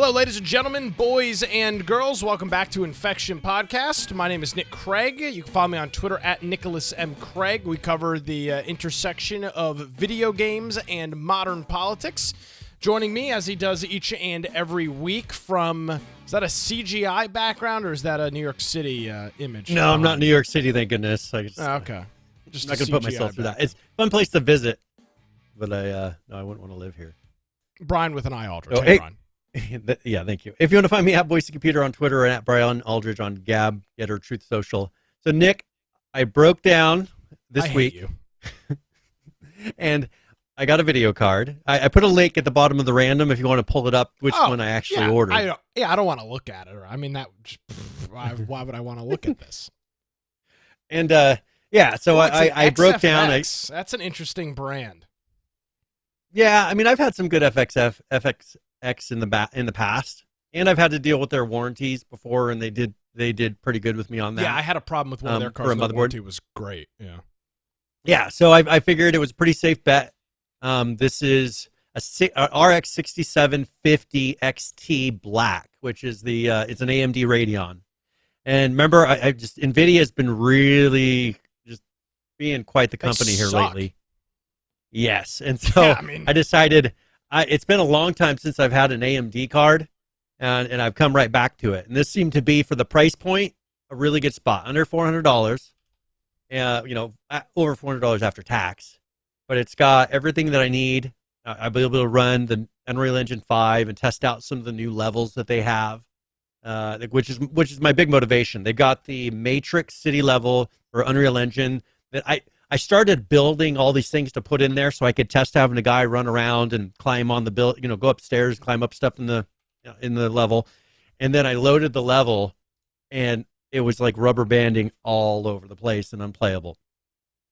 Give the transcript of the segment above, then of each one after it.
Hello, ladies and gentlemen, boys and girls. Welcome back to Infection Podcast. My name is Nick Craig. You can follow me on Twitter at Nicholas M. Craig. We cover the intersection of video games and modern politics. Joining me, as he does each and every week from, is that a CGI background or is that a New York City image? No, I'm not New York City, thank goodness. Okay. Just I'm not going to put myself through that. It's a fun place to visit, but no, I wouldn't want to live here. Brian with an I, Aldridge. Oh, hey, Brian. Yeah, thank you. If you want to find me at Voice of Computer on Twitter and at Brian Aldridge on Gab, Getter, Truth Social. So, Nick, I broke down this week. You. And I got a video card. I put a link at the bottom of the random if you want to pull it up, which one I actually ordered. I don't want to look at it. I mean, why would I want to look at this? And, so I broke down. That's an interesting brand. Yeah, I mean, I've had some good FXX in the past, and I've had to deal with their warranties before, and they did pretty good with me on that. Yeah, I had a problem with one of their cards. The warranty was great. Yeah. So I figured it was a pretty safe bet. This is a RX 6750 XT Black, which is it's an AMD Radeon. And remember, NVIDIA has been really just being quite the company here lately. Yes, and so I decided it's been a long time since I've had an AMD card, and I've come right back to it. And this seemed to be, for the price point, a really good spot, under $400, over $400 after tax. But it's got everything that I need. I'll be able to run the Unreal Engine 5 and test out some of the new levels that they have, which is my big motivation. They've got the Matrix City level for Unreal Engine that I started building all these things to put in there so I could test having a guy run around and climb on the go upstairs, climb up stuff in the level. And then I loaded the level and it was like rubber banding all over the place and unplayable.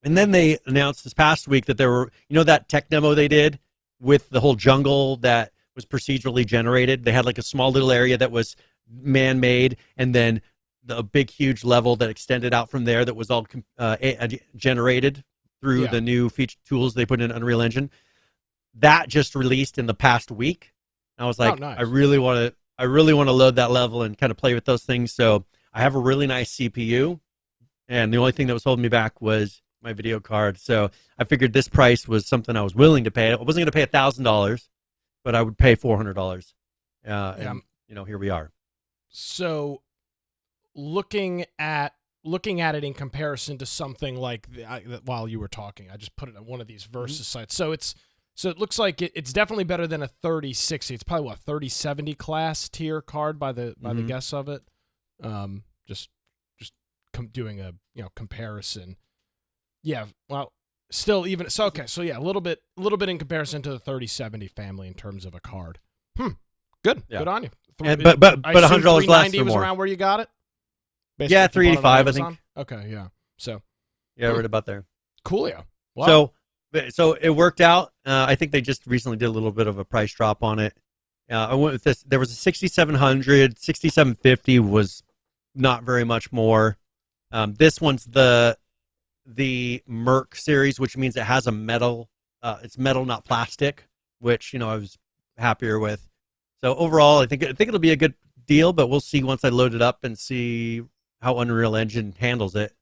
And then they announced this past week that there were, that tech demo they did with the whole jungle that was procedurally generated. They had like a small little area that was man-made, and then the big, huge level that extended out from there that was all generated through the new feature tools they put in Unreal Engine. That just released in the past week. I was like, nice. I really want to load that level and kind of play with those things. So I have a really nice CPU, and the only thing that was holding me back was my video card. So I figured this price was something I was willing to pay. I wasn't going to pay $1,000, but I would pay $400. And here we are. So looking at it in comparison to something like while you were talking, I just put it on one of these Versus sites. So it looks like it's definitely better than a 3060. It's probably 3070 class tier card by the guess of it. Just doing a comparison. Yeah, well, still even so. Okay, so yeah, a little bit in comparison to the 3070 family in terms of a card. Good, good on you. But $100 less or was more. Around where you got it. Basically, yeah, $385, I think. Okay, yeah. So right about there. Coolio. Wow. So it worked out. I think they just recently did a little bit of a price drop on it. I went with this. There was a 6700, 6750 was not very much more. This one's the Merc series, which means it has a metal. It's metal, not plastic, which I was happier with. So overall, I think it'll be a good deal, but we'll see once I load it up and see how Unreal Engine handles it.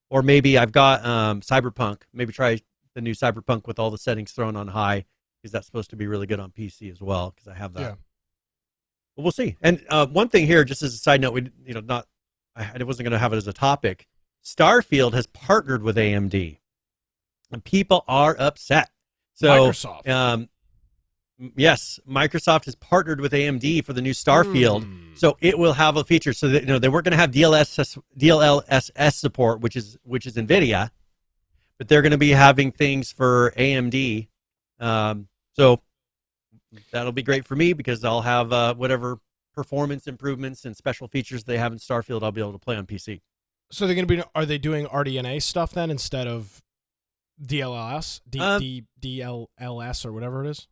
Or maybe I've got Cyberpunk. Maybe try the new Cyberpunk with all the settings thrown on high, because that's supposed to be really good on PC as well, because I have that. Yeah. But we'll see. And one thing here, just as a side note, I wasn't going to have it as a topic. Starfield has partnered with AMD, and people are upset. So Microsoft. Yes, Microsoft has partnered with AMD for the new Starfield, so it will have a feature. So that, they weren't going to have DLSS support, which is NVIDIA, but they're going to be having things for AMD. So that'll be great for me, because I'll have whatever performance improvements and special features they have in Starfield, I'll be able to play on PC. So are they doing RDNA stuff then instead of DLSS, DLSS or whatever it is?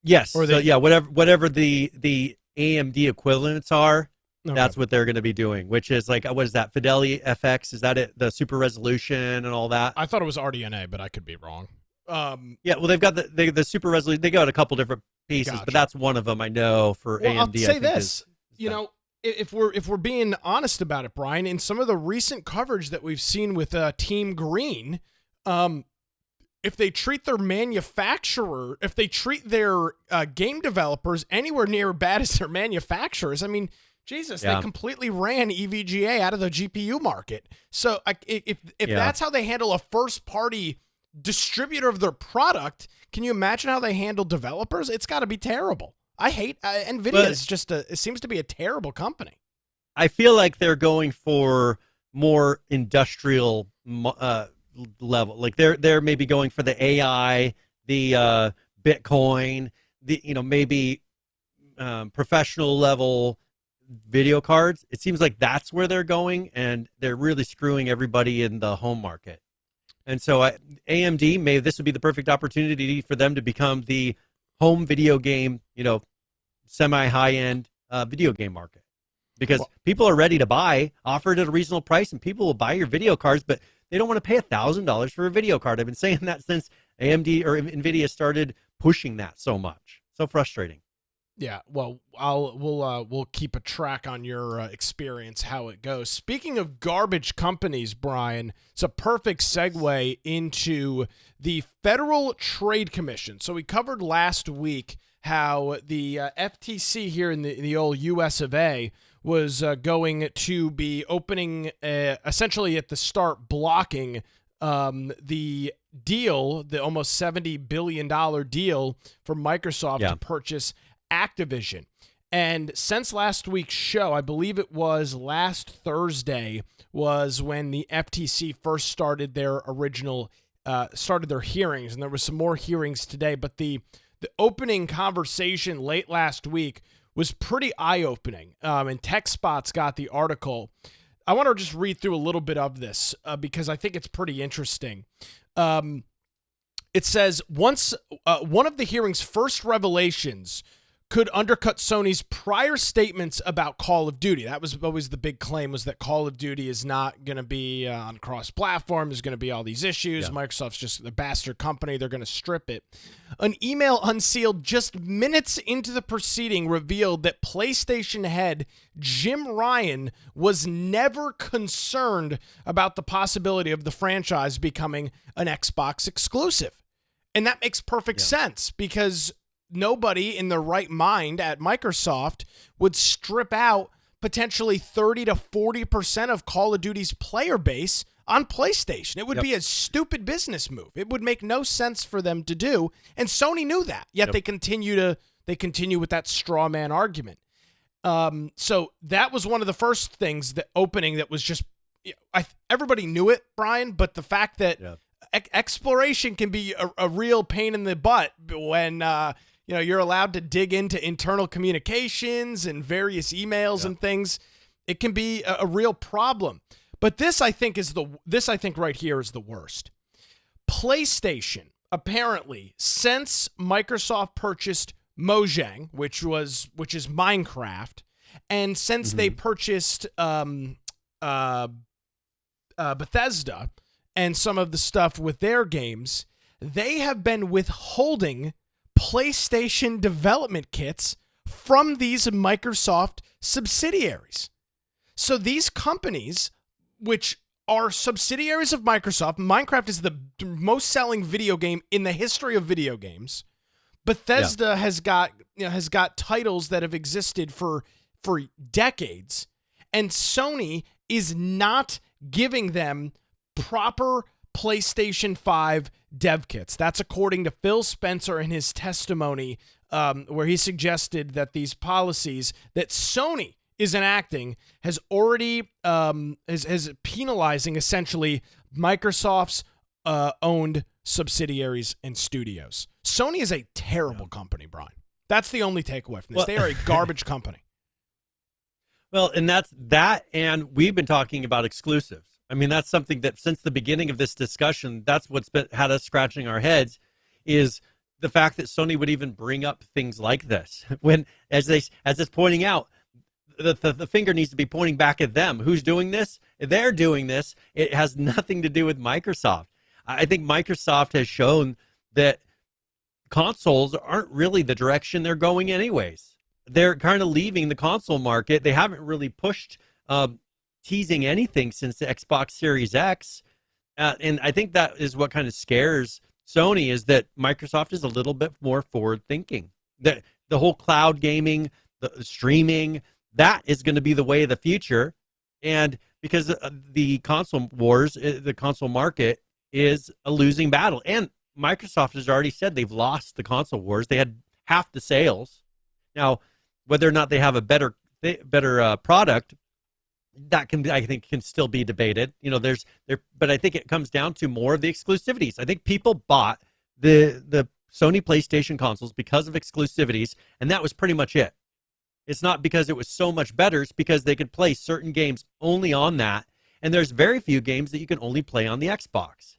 Yes. Whatever the AMD equivalents are, that's what they're going to be doing, which is like, what is that? Fidelity FX? Is that it? The super resolution and all that? I thought it was RDNA, but I could be wrong. Yeah, well, they've got the super resolution. They got a couple different pieces, Gotcha. but that's one of them I know for Well, AMD. I'll say I think this. You know, if we're being honest about it, Brian, in some of the recent coverage that we've seen with Team Green, if they treat their manufacturer, if they treat their game developers anywhere near bad as their manufacturers, I mean, Jesus, they completely ran EVGA out of the GPU market. So if that's how they handle a first-party distributor of their product, can you imagine how they handle developers? It's got to be terrible. I hate NVIDIA. Is just it seems to be a terrible company. I feel like they're going for more industrial level. Like they're maybe going for the AI, the Bitcoin, the maybe professional level video cards. It seems like that's where they're going, and they're really screwing everybody in the home market. And so AMD, this would be the perfect opportunity for them to become the home video game, semi-high-end video game market. Because people are ready to buy, offered at a reasonable price, and people will buy your video cards, but they don't want to pay $1,000 for a video card. I've been saying that since AMD or NVIDIA started pushing that so much. So frustrating. Yeah, well, we'll keep a track on your experience, how it goes. Speaking of garbage companies, Brian, it's a perfect segue into the Federal Trade Commission. So we covered last week how the FTC here in the old US of A was going to be opening, essentially at the start, blocking the deal, the almost $70 billion deal for Microsoft to purchase Activision. And since last week's show, I believe it was last Thursday, was when the FTC first started their hearings, and there was some more hearings today, but the opening conversation late last week was pretty eye-opening, and TechSpot's got the article. I want to just read through a little bit of this because I think it's pretty interesting. It says, once one of the hearing's first revelations could undercut Sony's prior statements about Call of Duty. That was always the big claim, was that Call of Duty is not going to be on cross-platform. There's going to be all these issues. Microsoft's just the bastard company. They're going to strip it. An email unsealed just minutes into the proceeding revealed that PlayStation head Jim Ryan was never concerned about the possibility of the franchise becoming an Xbox exclusive. And that makes perfect sense, because nobody in their right mind at Microsoft would strip out potentially 30 to 40% of Call of Duty's player base on PlayStation. It would be a stupid business move. It would make no sense for them to do, and Sony knew that. Yet they continue with that straw man argument. So that was one of the first things, the opening, that was just everybody knew it, Brian, but the fact that exploration can be a real pain in the butt when you're allowed to dig into internal communications and various emails and things. It can be a real problem. But this, I think, right here is the worst. PlayStation, apparently, since Microsoft purchased Mojang, which is Minecraft, and since they purchased Bethesda and some of the stuff with their games, they have been withholding PlayStation development kits from these Microsoft subsidiaries. So these companies, which are subsidiaries of Microsoft, Minecraft is the most selling video game in the history of video games. Bethesda has got titles that have existed for decades, and Sony is not giving them proper PlayStation 5 dev kits. That's according to Phil Spencer in his testimony, where he suggested that these policies that Sony is enacting has already is penalizing essentially Microsoft's owned subsidiaries and studios. Sony is a terrible company, Brian. That's the only takeaway from this. They are a garbage company. Well, and and we've been talking about exclusives. I mean, that's something that since the beginning of this discussion, that's what's had us scratching our heads, is the fact that Sony would even bring up things like this. When, as it's pointing out, the finger needs to be pointing back at them. Who's doing this? They're doing this. It has nothing to do with Microsoft. I think Microsoft has shown that consoles aren't really the direction they're going anyways. They're kind of leaving the console market. They haven't really pushed teasing anything since the Xbox Series X. And I think that is what kind of scares Sony, is that Microsoft is a little bit more forward thinking. The whole cloud gaming, the streaming, that is going to be the way of the future. And because the console wars, the console market is a losing battle. And Microsoft has already said they've lost the console wars. They had half the sales. Now, whether or not they have a better product, that I think can still be debated. But I think it comes down to more of the exclusivities. I think people bought the Sony PlayStation consoles because of exclusivities, and that was pretty much it. It's not because it was so much better. It's because they could play certain games only on that, and there's very few games that you can only play on the Xbox.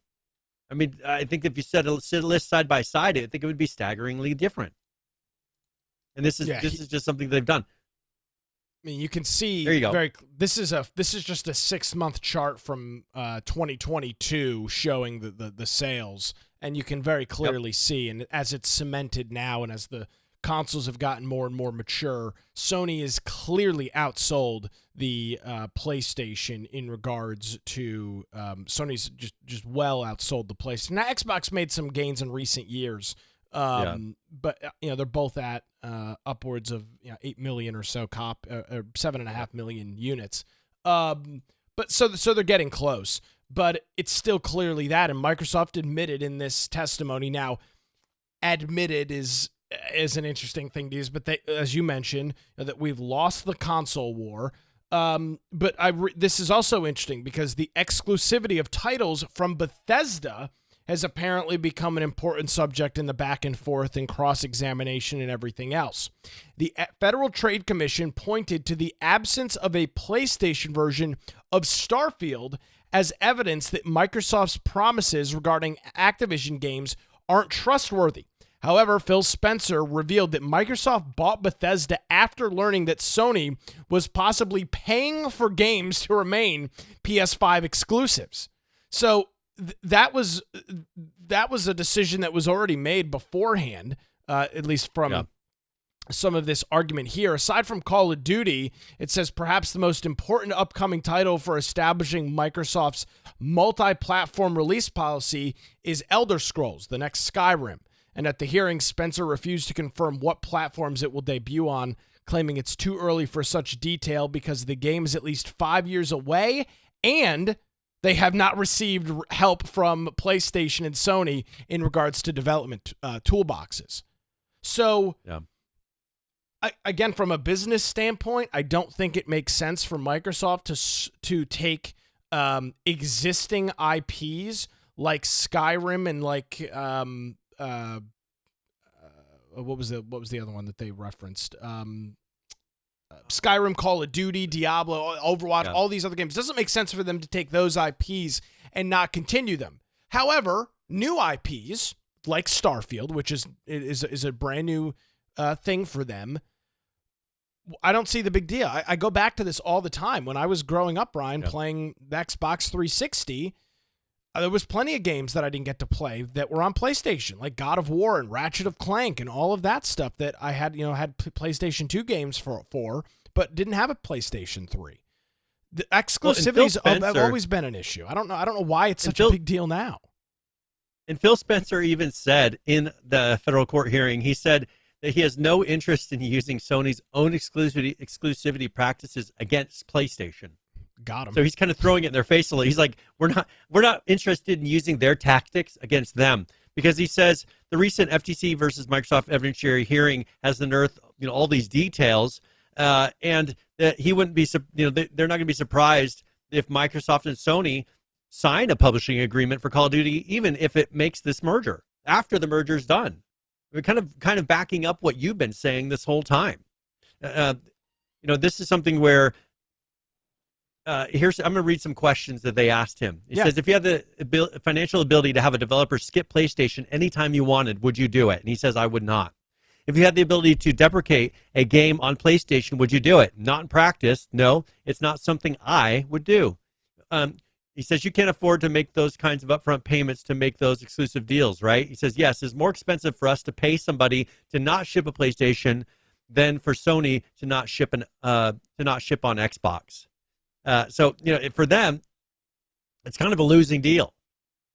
I mean, I think if you set a list side by side, I think it would be staggeringly different. And this is just something they've done. I mean, you can see. There you go. This is just a 6-month chart from 2022 showing the sales, and you can very clearly see. And as it's cemented now, and as the consoles have gotten more and more mature, Sony is clearly outsold the PlayStation in regards to Sony's just well outsold the PlayStation. Now, Xbox made some gains in recent years. But they're both at upwards of 8 million or so or 7.5 million units. But so they're getting close. But it's still clearly that, and Microsoft admitted in this testimony. Now, admitted is an interesting thing to use, but they, as you mentioned, that we've lost the console war. But this is also interesting because the exclusivity of titles from Bethesda has apparently become an important subject in the back and forth and cross-examination and everything else. The Federal Trade Commission pointed to the absence of a PlayStation version of Starfield as evidence that Microsoft's promises regarding Activision games aren't trustworthy. However, Phil Spencer revealed that Microsoft bought Bethesda after learning that Sony was possibly paying for games to remain PS5 exclusives. So that was a decision that was already made beforehand, at least from some of this argument here. Aside from Call of Duty, it says perhaps the most important upcoming title for establishing Microsoft's multi-platform release policy is Elder Scrolls, the next Skyrim. And at the hearing, Spencer refused to confirm what platforms it will debut on, claiming it's too early for such detail because the game is at least 5 years away and they have not received help from PlayStation and Sony in regards to development toolboxes. So, again, from a business standpoint, I don't think it makes sense for Microsoft to take existing IPs like Skyrim and like what was the other one that they referenced? Skyrim, Call of Duty, Diablo, Overwatch, all these other games. It doesn't make sense for them to take those IPs and not continue them. However, new IPs like Starfield, which is a brand new thing for them, I don't see the big deal. I go back to this all the time. When I was growing up, Brian, playing the Xbox 360, there was plenty of games that I didn't get to play that were on PlayStation, like God of War and Ratchet of Clank and all of that stuff that I had, had PlayStation 2 games for, but didn't have a PlayStation 3. The exclusivities have always been an issue. I don't know why it's such a big deal now. And Phil Spencer even said in the federal court hearing, he said that he has no interest in using Sony's own exclusivity practices against PlayStation. Got him. So he's kind of throwing it in their face a little. He's like, we're not interested in using their tactics against them, because he says the recent FTC versus Microsoft evidentiary hearing has unearthed all these details, and that he wouldn't be they're not going to be surprised if Microsoft and Sony sign a publishing agreement for Call of Duty, even if it makes this merger after the merger's done. We're kind of backing up what you've been saying this whole time. This is something where. I'm going to read some questions that they asked him. He says, if you had the financial ability to have a developer skip PlayStation anytime you wanted, would you do it? And he says, I would not. If you had the ability to deprecate a game on PlayStation, would you do it? Not in practice. No, it's not something I would do. he says, you can't afford to make those kinds of upfront payments to make those exclusive deals, right? He says, yes, it's more expensive for us to pay somebody to not ship a PlayStation than for Sony to not ship on Xbox. So for them, it's kind of a losing deal.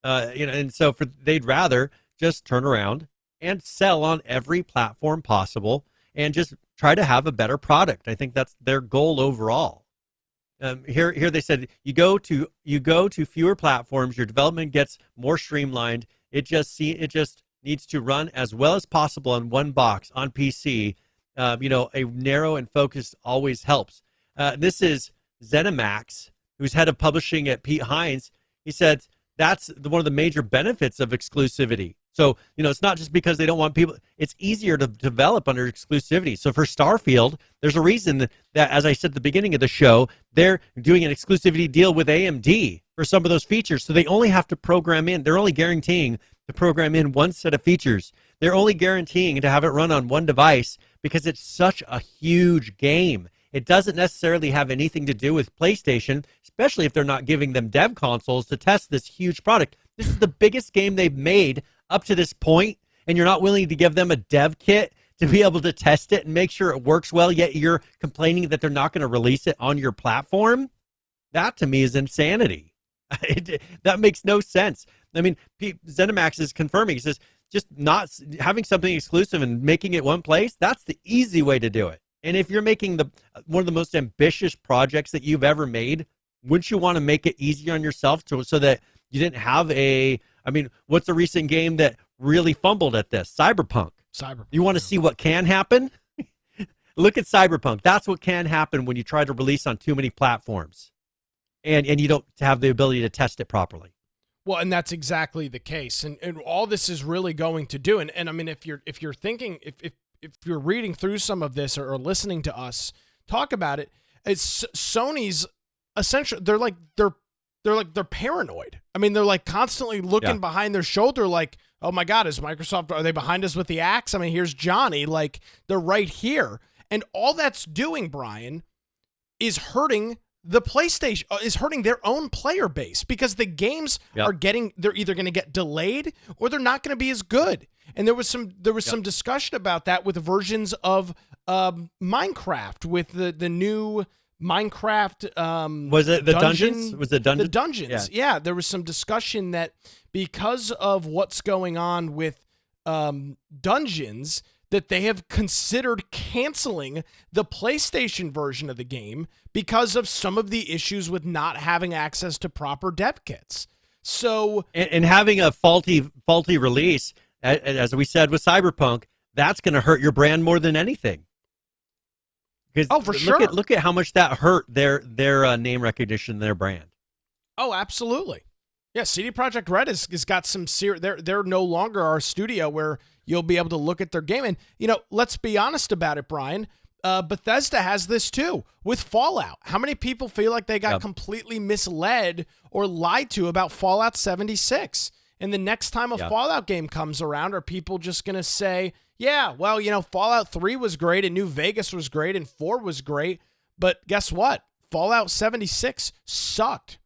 And so they'd rather just turn around and sell on every platform possible and just try to have a better product. I think that's their goal overall. Here they said you go to fewer platforms, your development gets more streamlined. It just needs to run as well as possible on one box on PC. A narrow and focused always helps. This is ZeniMax, who's head of publishing at Pete Hines. He said that's one of the major benefits of exclusivity. So, it's not just because they don't want people. It's easier to develop under exclusivity. So for Starfield, there's a reason that, as I said at the beginning of the show, they're doing an exclusivity deal with AMD for some of those features. So they only have to program in. They're only guaranteeing to program in one set of features. They're only guaranteeing to have it run on one device because it's such a huge game. It doesn't necessarily have anything to do with PlayStation, especially if they're not giving them dev consoles to test this huge product. This is the biggest game they've made up to this point, and you're not willing to give them a dev kit to be able to test it and make sure it works well, yet you're complaining that they're not going to release it on your platform? That, to me, is insanity. That makes no sense. I mean, ZeniMax is confirming. He says, just not having something exclusive and making it one place, that's the easy way to do it. And if you're making one of the most ambitious projects that you've ever made, wouldn't you want to make it easier on yourself so that you didn't have what's a recent game that really fumbled at this? Cyberpunk. You want to see what can happen? Look at Cyberpunk. That's what can happen when you try to release on too many platforms and you don't have the ability to test it properly. Well, and that's exactly the case. And all this is really going to do, and I mean, if you're thinking, if you're reading through some of this or listening to us talk about it, it's Sony's essentially, they're paranoid. I mean, they're like constantly looking behind their shoulder like, oh my God, is Microsoft, are they behind us with the axe? I mean, here's Johnny, like they're right here. And all that's doing, Brian, is hurting the PlayStation, is hurting their own player base because the games they're either going to get delayed or they're not going to be as good. And there was some discussion about that with versions of Minecraft, with the new Minecraft. Was it the dungeons? Was it dungeons? The dungeons. Yeah, there was some discussion that because of what's going on with dungeons, that they have considered canceling the PlayStation version of the game because of some of the issues with not having access to proper dev kits. So and having a faulty release, as we said with Cyberpunk, that's going to hurt your brand more than anything. Oh, for sure. Look at how much that hurt their name recognition, their brand. Oh, absolutely. Yeah, CD Projekt Red has got some serious. They're no longer our studio where you'll be able to look at their game. And let's be honest about it, Brian. Bethesda has this too with Fallout. How many people feel like they got completely misled or lied to about Fallout 76? And the next time a Fallout game comes around, are people just going to say, yeah, well, Fallout 3 was great and New Vegas was great and 4 was great, but guess what? Fallout 76 sucked.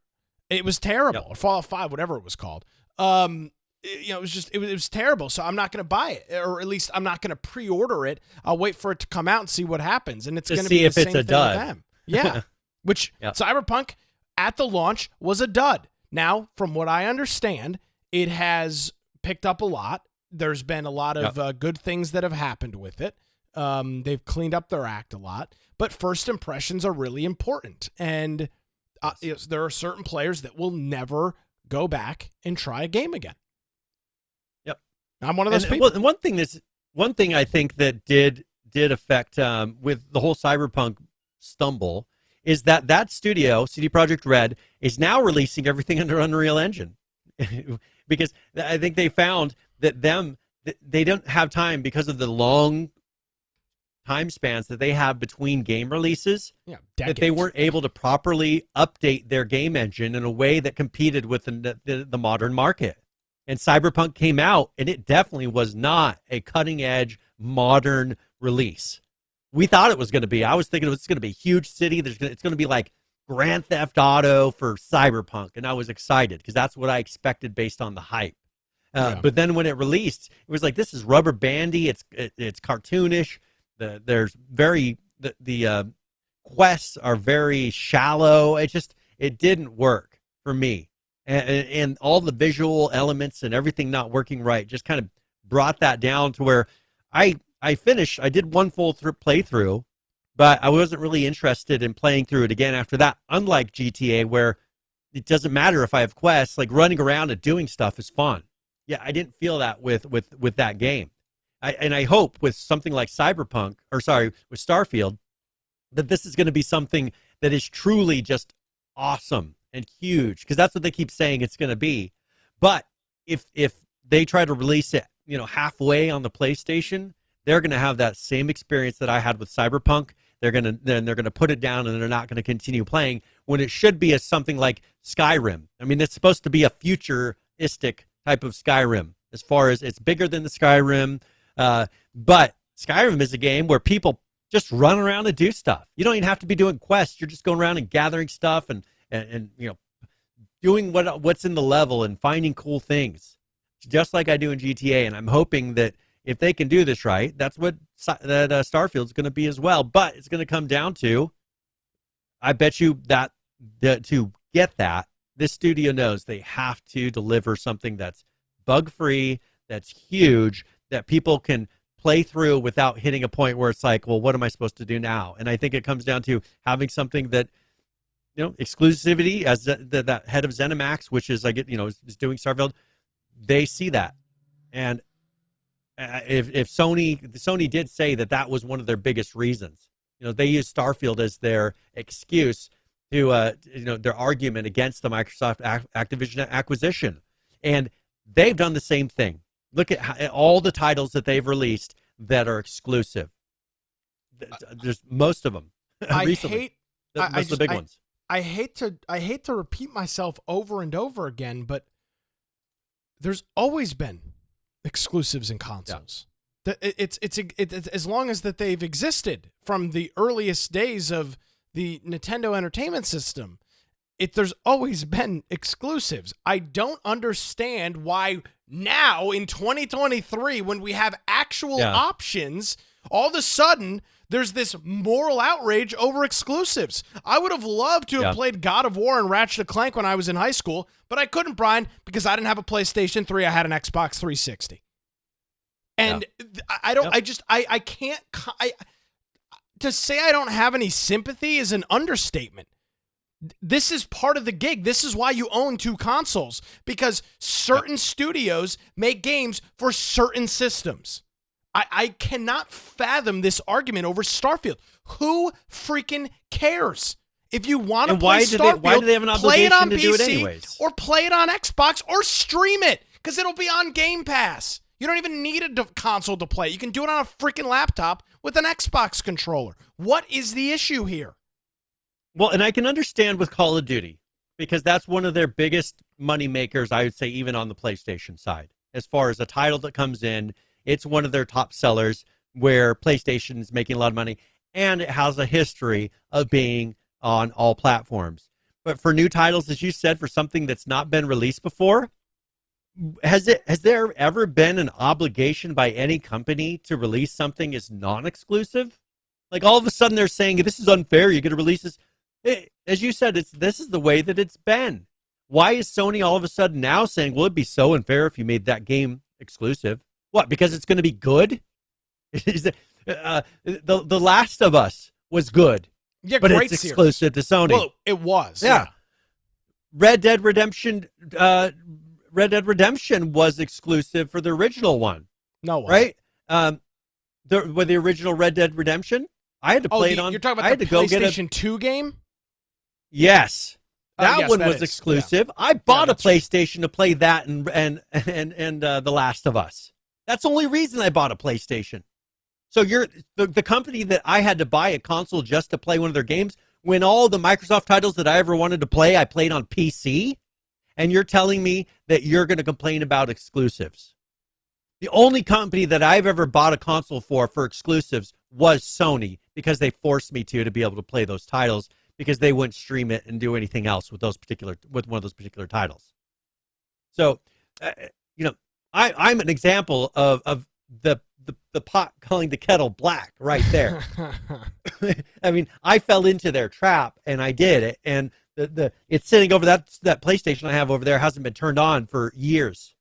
It was terrible. Or Fallout 5, whatever it was called. It was terrible. So I'm not going to buy it, or at least I'm not going to pre-order it. I'll wait for it to come out and see what happens. And it's going to be the same thing with them. Yeah. Which Cyberpunk at the launch was a dud. Now, from what I understand, it has picked up a lot. There's been a lot of good things that have happened with it. They've cleaned up their act a lot, but first impressions are really important. And there are certain players that will never go back and try a game again. Yep. I'm one of those people. Well, one thing I think that did affect with the whole Cyberpunk stumble is that studio, CD Projekt Red, is now releasing everything under Unreal Engine. Because I think they found that they don't have time because of the long time spans that they have between game releases, that they weren't able to properly update their game engine in a way that competed with the modern market. And Cyberpunk came out, and it definitely was not a cutting-edge, modern release. We thought it was going to be. I was thinking it was going to be a huge city. It's going to be like Grand Theft Auto for Cyberpunk, and I was excited because that's what I expected based on the hype. But then when it released, it was like, this is rubber bandy. It's cartoonish. The quests are very shallow. It didn't work for me, and all the visual elements and everything not working right just kind of brought that down to where I finished. I did one full playthrough, but I wasn't really interested in playing through it again after that. Unlike GTA, where it doesn't matter if I have quests, like running around and doing stuff is fun. Yeah, I didn't feel that with that game. I hope with something like with Starfield, that this is going to be something that is truly just awesome and huge, because that's what they keep saying it's going to be. But if they try to release it, halfway on the PlayStation, they're going to have that same experience that I had with Cyberpunk. They're going to put it down, and they're not going to continue playing, when it should be something like Skyrim. I mean, it's supposed to be a futuristic type of Skyrim, as far as it's bigger than the Skyrim, but Skyrim is a game where people just run around and do stuff. You don't even have to be doing quests. You're just going around and gathering stuff and doing what's in the level and finding cool things, just like I do in GTA. And I'm hoping that if they can do this right, that's what Starfield's going to be as well. But it's going to come down to, I bet you that to get that, this studio knows they have to deliver something that's bug-free, that's huge, that people can play through without hitting a point where it's like, well, what am I supposed to do now? And I think it comes down to having something that, exclusivity, as that head of ZeniMax, which is is doing Starfield, they see that. And if Sony did say that was one of their biggest reasons, they use Starfield as their excuse to their argument against the Microsoft Activision acquisition, and they've done the same thing. Look at all the titles that they've released that are exclusive. There's most of them. Recently, most of the big ones. I hate to repeat myself over and over again, but there's always been exclusives in consoles. Yeah. It's as long as that they've existed, from the earliest days of the Nintendo Entertainment System. There's always been exclusives. I don't understand why now in 2023, when we have actual options, all of a sudden there's this moral outrage over exclusives. I would have loved to have played God of War and Ratchet & Clank when I was in high school, but I couldn't, Brian, because I didn't have a PlayStation 3. I had an Xbox 360. And I can't, to say I don't have any sympathy is an understatement. This is part of the gig. This is why you own two consoles, because certain studios make games for certain systems. I cannot fathom this argument over Starfield. Who freaking cares? If you want to play Starfield, why do they have an play it obligation on to PC, do it anyways? or play it on Xbox, or stream it, because it'll be on Game Pass. You don't even need a console to play. You can do it on a freaking laptop with an Xbox controller. What is the issue here? Well, and I can understand with Call of Duty, because that's one of their biggest money makers, I would say, even on the PlayStation side. As far as a title that comes in, it's one of their top sellers, where PlayStation is making a lot of money, and it has a history of being on all platforms. But for new titles, as you said, for something that's not been released before, has there ever been an obligation by any company to release something as non-exclusive? Like, all of a sudden they're saying, this is unfair, you're going to release this. As you said, this is the way that it's been. Why is Sony all of a sudden now saying, well, it'd be so unfair if you made that game exclusive? What, because it's going to be good? The Last of Us was good, but great it's series. Exclusive to Sony. Well, it was. Yeah. Red Dead Redemption was exclusive for the original one. No one. Right? The original Red Dead Redemption, I had to play it on. You're talking about the PlayStation 2 game? Yes. That yes, one that was is. exclusive. Yeah. I bought a that's right. PlayStation to play that and The Last of Us. That's the only reason I bought a PlayStation. So you're the company that I had to buy a console just to play one of their games, when all the Microsoft titles that I ever wanted to play, I played on PC, and you're telling me that you're going to complain about exclusives. The only company that I've ever bought a console for exclusives was Sony, because they forced me to be able to play those titles, because they wouldn't stream it and do anything else with one of those particular titles. So, I'm an example of the pot calling the kettle black right there. I mean, I fell into their trap and I did it, and it's sitting over that PlayStation I have over there hasn't been turned on for years.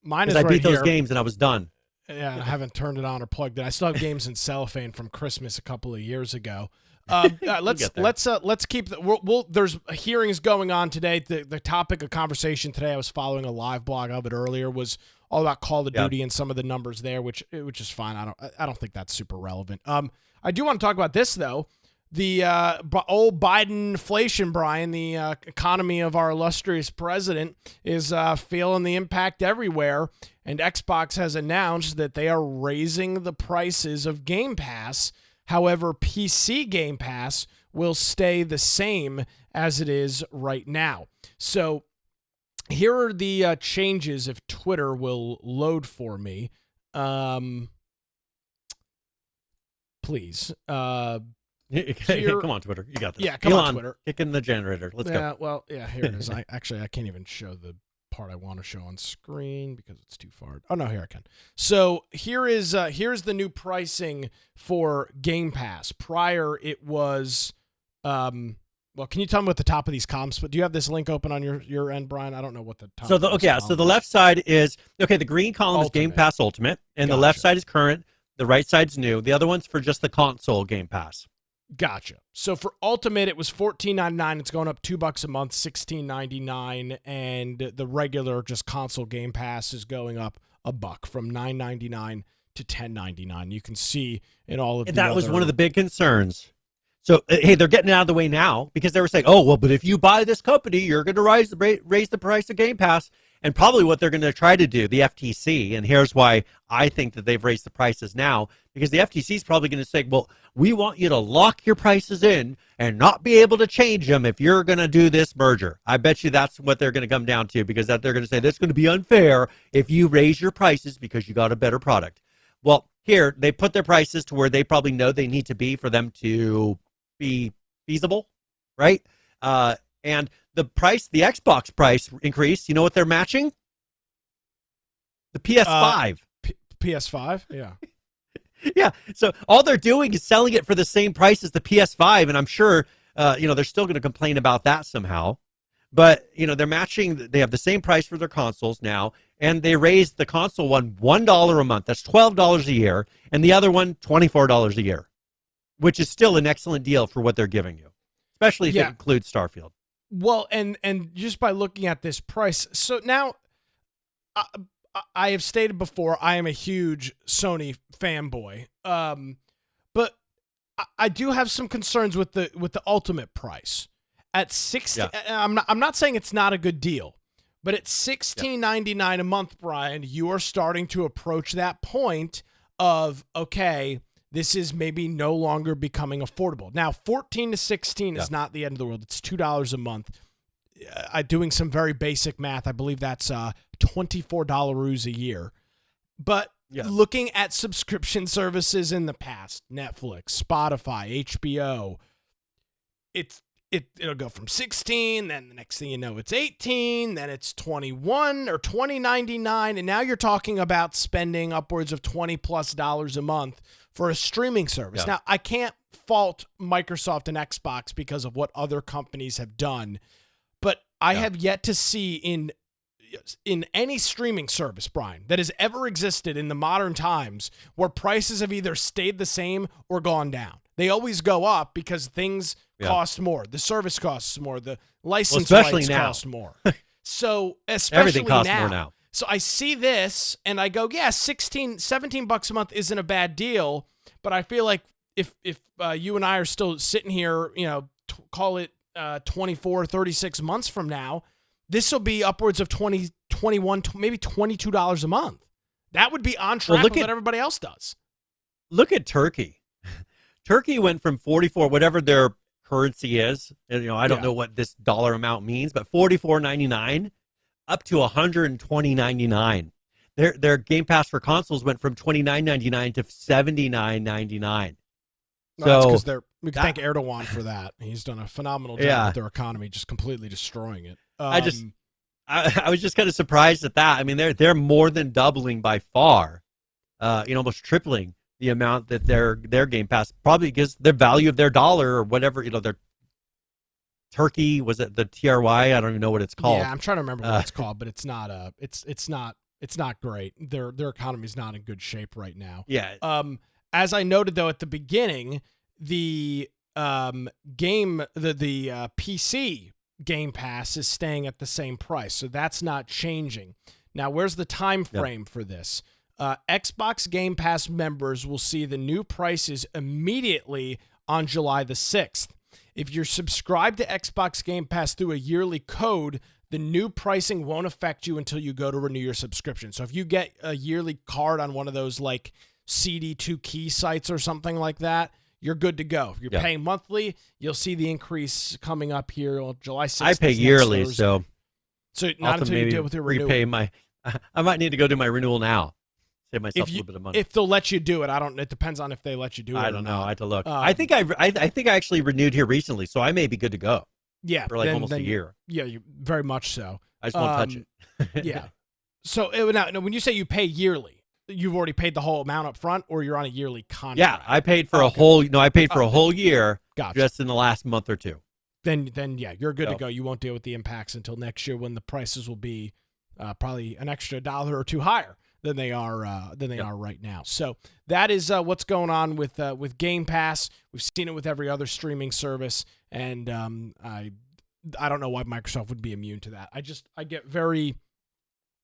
Mine is I right beat those here. games and I was done. Yeah, I haven't turned it on or plugged it. I still have games in cellophane from Christmas a couple of years ago. Let's keep there's hearings going on today. The topic of conversation today, I was following a live blog of it earlier, was all about Call of Duty and some of the numbers there, which is fine. I don't think that's super relevant. I do want to talk about this though. The old Biden inflation, Brian, the economy of our illustrious president, is feeling the impact everywhere. And Xbox has announced that they are raising the prices of Game Pass. However, PC Game Pass will stay the same as it is right now. So here are the changes if Twitter will load for me. Please. Come on, Twitter. You got this. Yeah, come on, Twitter. Kick in the generator. Let's go. Well, yeah, here it is. I can't even show the part I want to show on screen because it's too far. Oh, no, here I can. So here's the new pricing for Game Pass. Prior, it was, well, can you tell me what the top of these columns, but do you have this link open on your end, Brian? I don't know what the top So the left side is, the green column is Game Pass Ultimate, and the left side is current. The right side's new. The other one's for just the console Game Pass. Gotcha. So for Ultimate, it was $14.99. It's going up $2 a month, $16.99, and the regular just console Game Pass is going up $1 from $9.99 to $10.99. You can see in all of that was one of the big concerns. So hey, they're getting it out of the way now because they were saying, oh well, but if you buy this company, you're going to raise the price of Game Pass. And probably what they're going to try to do, the FTC, and here's why I think that they've raised the prices now, because the FTC is probably going to say, well, we want you to lock your prices in and not be able to change them if you're going to do this merger. I bet you that's what they're going to come down to, because that they're going to say that's going to be unfair if you raise your prices because you got a better product. Well, here, they put their prices to where they probably know they need to be for them to be feasible, right? And the Xbox price increase, you know what they're matching? The PS5. PS5? Yeah. Yeah. So all they're doing is selling it for the same price as the PS5. And I'm sure, they're still going to complain about that somehow. But, they're matching. They have the same price for their consoles now. And they raised the console one $1 a month. That's $12 a year. And the other one, $24 a year, which is still an excellent deal for what they're giving you, especially if it includes Starfield. Well, and just by looking at this price, so now I have stated before I am a huge Sony fanboy, but I do have some concerns with the Ultimate price at 60. Yeah. I'm not saying it's not a good deal, but at $16.99 a month, Brian, you are starting to approach that point of okay, this is maybe no longer becoming affordable. Now, 14 to 16 is not the end of the world. It's $2 a month. Doing some very basic math, I believe that's $24 a year. But looking at subscription services in the past, Netflix, Spotify, HBO, it'll go from 16, then the next thing you know, it's 18, then it's 21 or $20.99, and now you're talking about spending upwards of $20+ a month for a streaming service. Now, I can't fault Microsoft and Xbox because of what other companies have done, but I have yet to see in any streaming service, Brian, that has ever existed in the modern times where prices have either stayed the same or gone down. They always go up because things cost more. The service costs more. The license rights cost more. So especially everything costs more now. So I see this and I go, yeah, $17 a month isn't a bad deal. But I feel like if you and I are still sitting here, call it 24, 36 months from now, this will be upwards of 20, 21, maybe $22 a month. That would be on track with what everybody else does. Look at Turkey. Turkey went from 44, whatever their currency is. I don't know what this dollar amount means, but $44.99 up to $120.99. Their Game Pass for consoles went from $29.99 to $79.99. That's So because we can thank Erdogan for that. He's done a phenomenal job with their economy, just completely destroying it. I was just kind of surprised at that. I mean, they're more than doubling by far, almost tripling the amount that their Game Pass, probably because their value of their dollar or whatever, their Turkey, was it the TRY? I don't even know what it's called. Yeah, I'm trying to remember what it's called, but it's not it's not great. Their economy's not in good shape right now. Yeah. As I noted though at the beginning, the PC Game Pass is staying at the same price, so that's not changing. Now, where's the time frame for this? Xbox Game Pass members will see the new prices immediately on July the 6th. If you're subscribed to Xbox Game Pass through a yearly code, the new pricing won't affect you until you go to renew your subscription. So if you get a yearly card on one of those like CD2 key sites or something like that, you're good to go. If you're paying monthly, you'll see the increase coming up here on July 6th. I pay yearly, so not until you deal with your renewal. I might need to go do my renewal now. Save myself a little bit of money. If they'll let you do it, it depends on if they let you do it. I don't know. I have to look. I think I actually renewed here recently, so I may be good to go. Yeah, for almost a year. Yeah, very much so. I just won't touch it. Yeah. So now, when you say you pay yearly, you've already paid the whole amount up front, or you're on a yearly contract? Yeah, I paid for a whole. No, I paid for a whole year. Gotcha. Just in the last month or two. Then yeah, you're good to go. You won't deal with the impacts until next year when the prices will be probably an extra $1 or $2 higher than they are right now. So that is what's going on with Game Pass. We've seen it with every other streaming service, and I don't know why Microsoft would be immune to that. I get very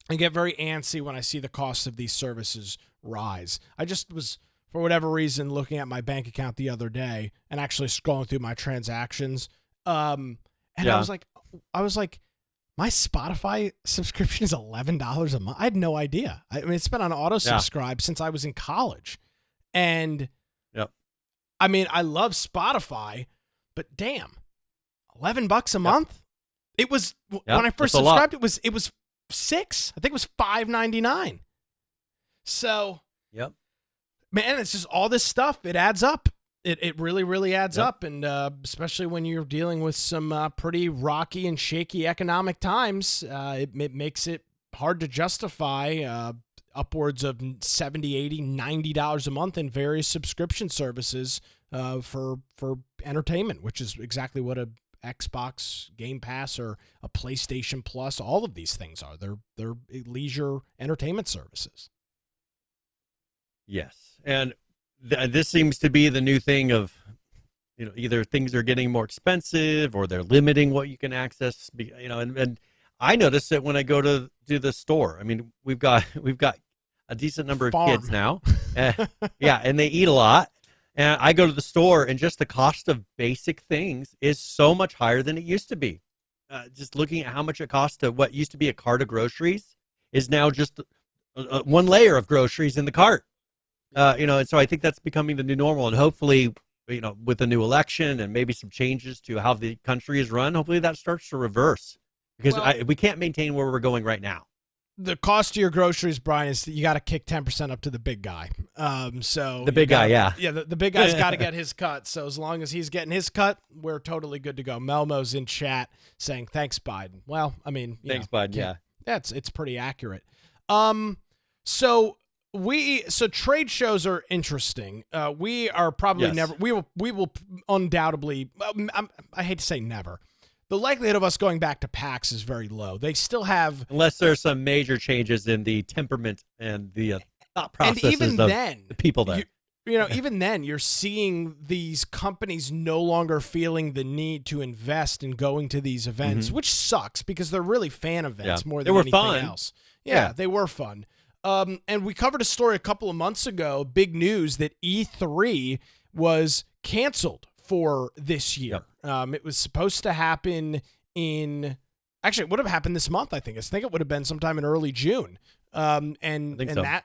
antsy when I see the cost of these services rise. I just was, for whatever reason, looking at my bank account the other day and actually scrolling through my transactions, and I was like, my Spotify subscription is $11 a month. I had no idea. I mean, it's been on auto subscribe since I was in college, and I mean, I love Spotify, but damn, $11 a month. It was when I first subscribed. It was $6. I think it was $5.99. So man, it's just all this stuff. It adds up. It really, really adds up, and especially when you're dealing with some pretty rocky and shaky economic times, it makes it hard to justify upwards of $70, $80, $90 a month in various subscription services for entertainment, which is exactly what a Xbox Game Pass or a PlayStation Plus, all of these things are. They're leisure entertainment services. Yes, and this seems to be the new thing of, either things are getting more expensive or they're limiting what you can access. And I notice it when I go to the store. I mean, we've got a decent number of kids now. And they eat a lot. And I go to the store, and just the cost of basic things is so much higher than it used to be. Just looking at how much it costs to what used to be a cart of groceries is now just one layer of groceries in the cart. And so I think that's becoming the new normal, and hopefully, with the new election and maybe some changes to how the country is run, hopefully that starts to reverse, because we can't maintain where we're going right now. The cost of your groceries, Brian, is that you got to kick 10% up to the big guy. So the big guy, the big guy's got to get his cut. So as long as he's getting his cut, we're totally good to go. Melmo's in chat saying thanks, Biden. Well, I mean, thanks, Biden. Yeah, it's pretty accurate. So trade shows are interesting. We are probably never. We will undoubtedly. I hate to say never. The likelihood of us going back to PAX is very low. They still have, unless there's some major changes in the temperament and the thought processes and even of then, the people there. Even then, you're seeing these companies no longer feeling the need to invest in going to these events, which sucks because they're really fan events more than anything else. Yeah, they were fun. And we covered a story a couple of months ago, big news, that E3 was canceled for this year. It was supposed to happen actually, it would have happened this month, I think. I think it would have been sometime in early June. That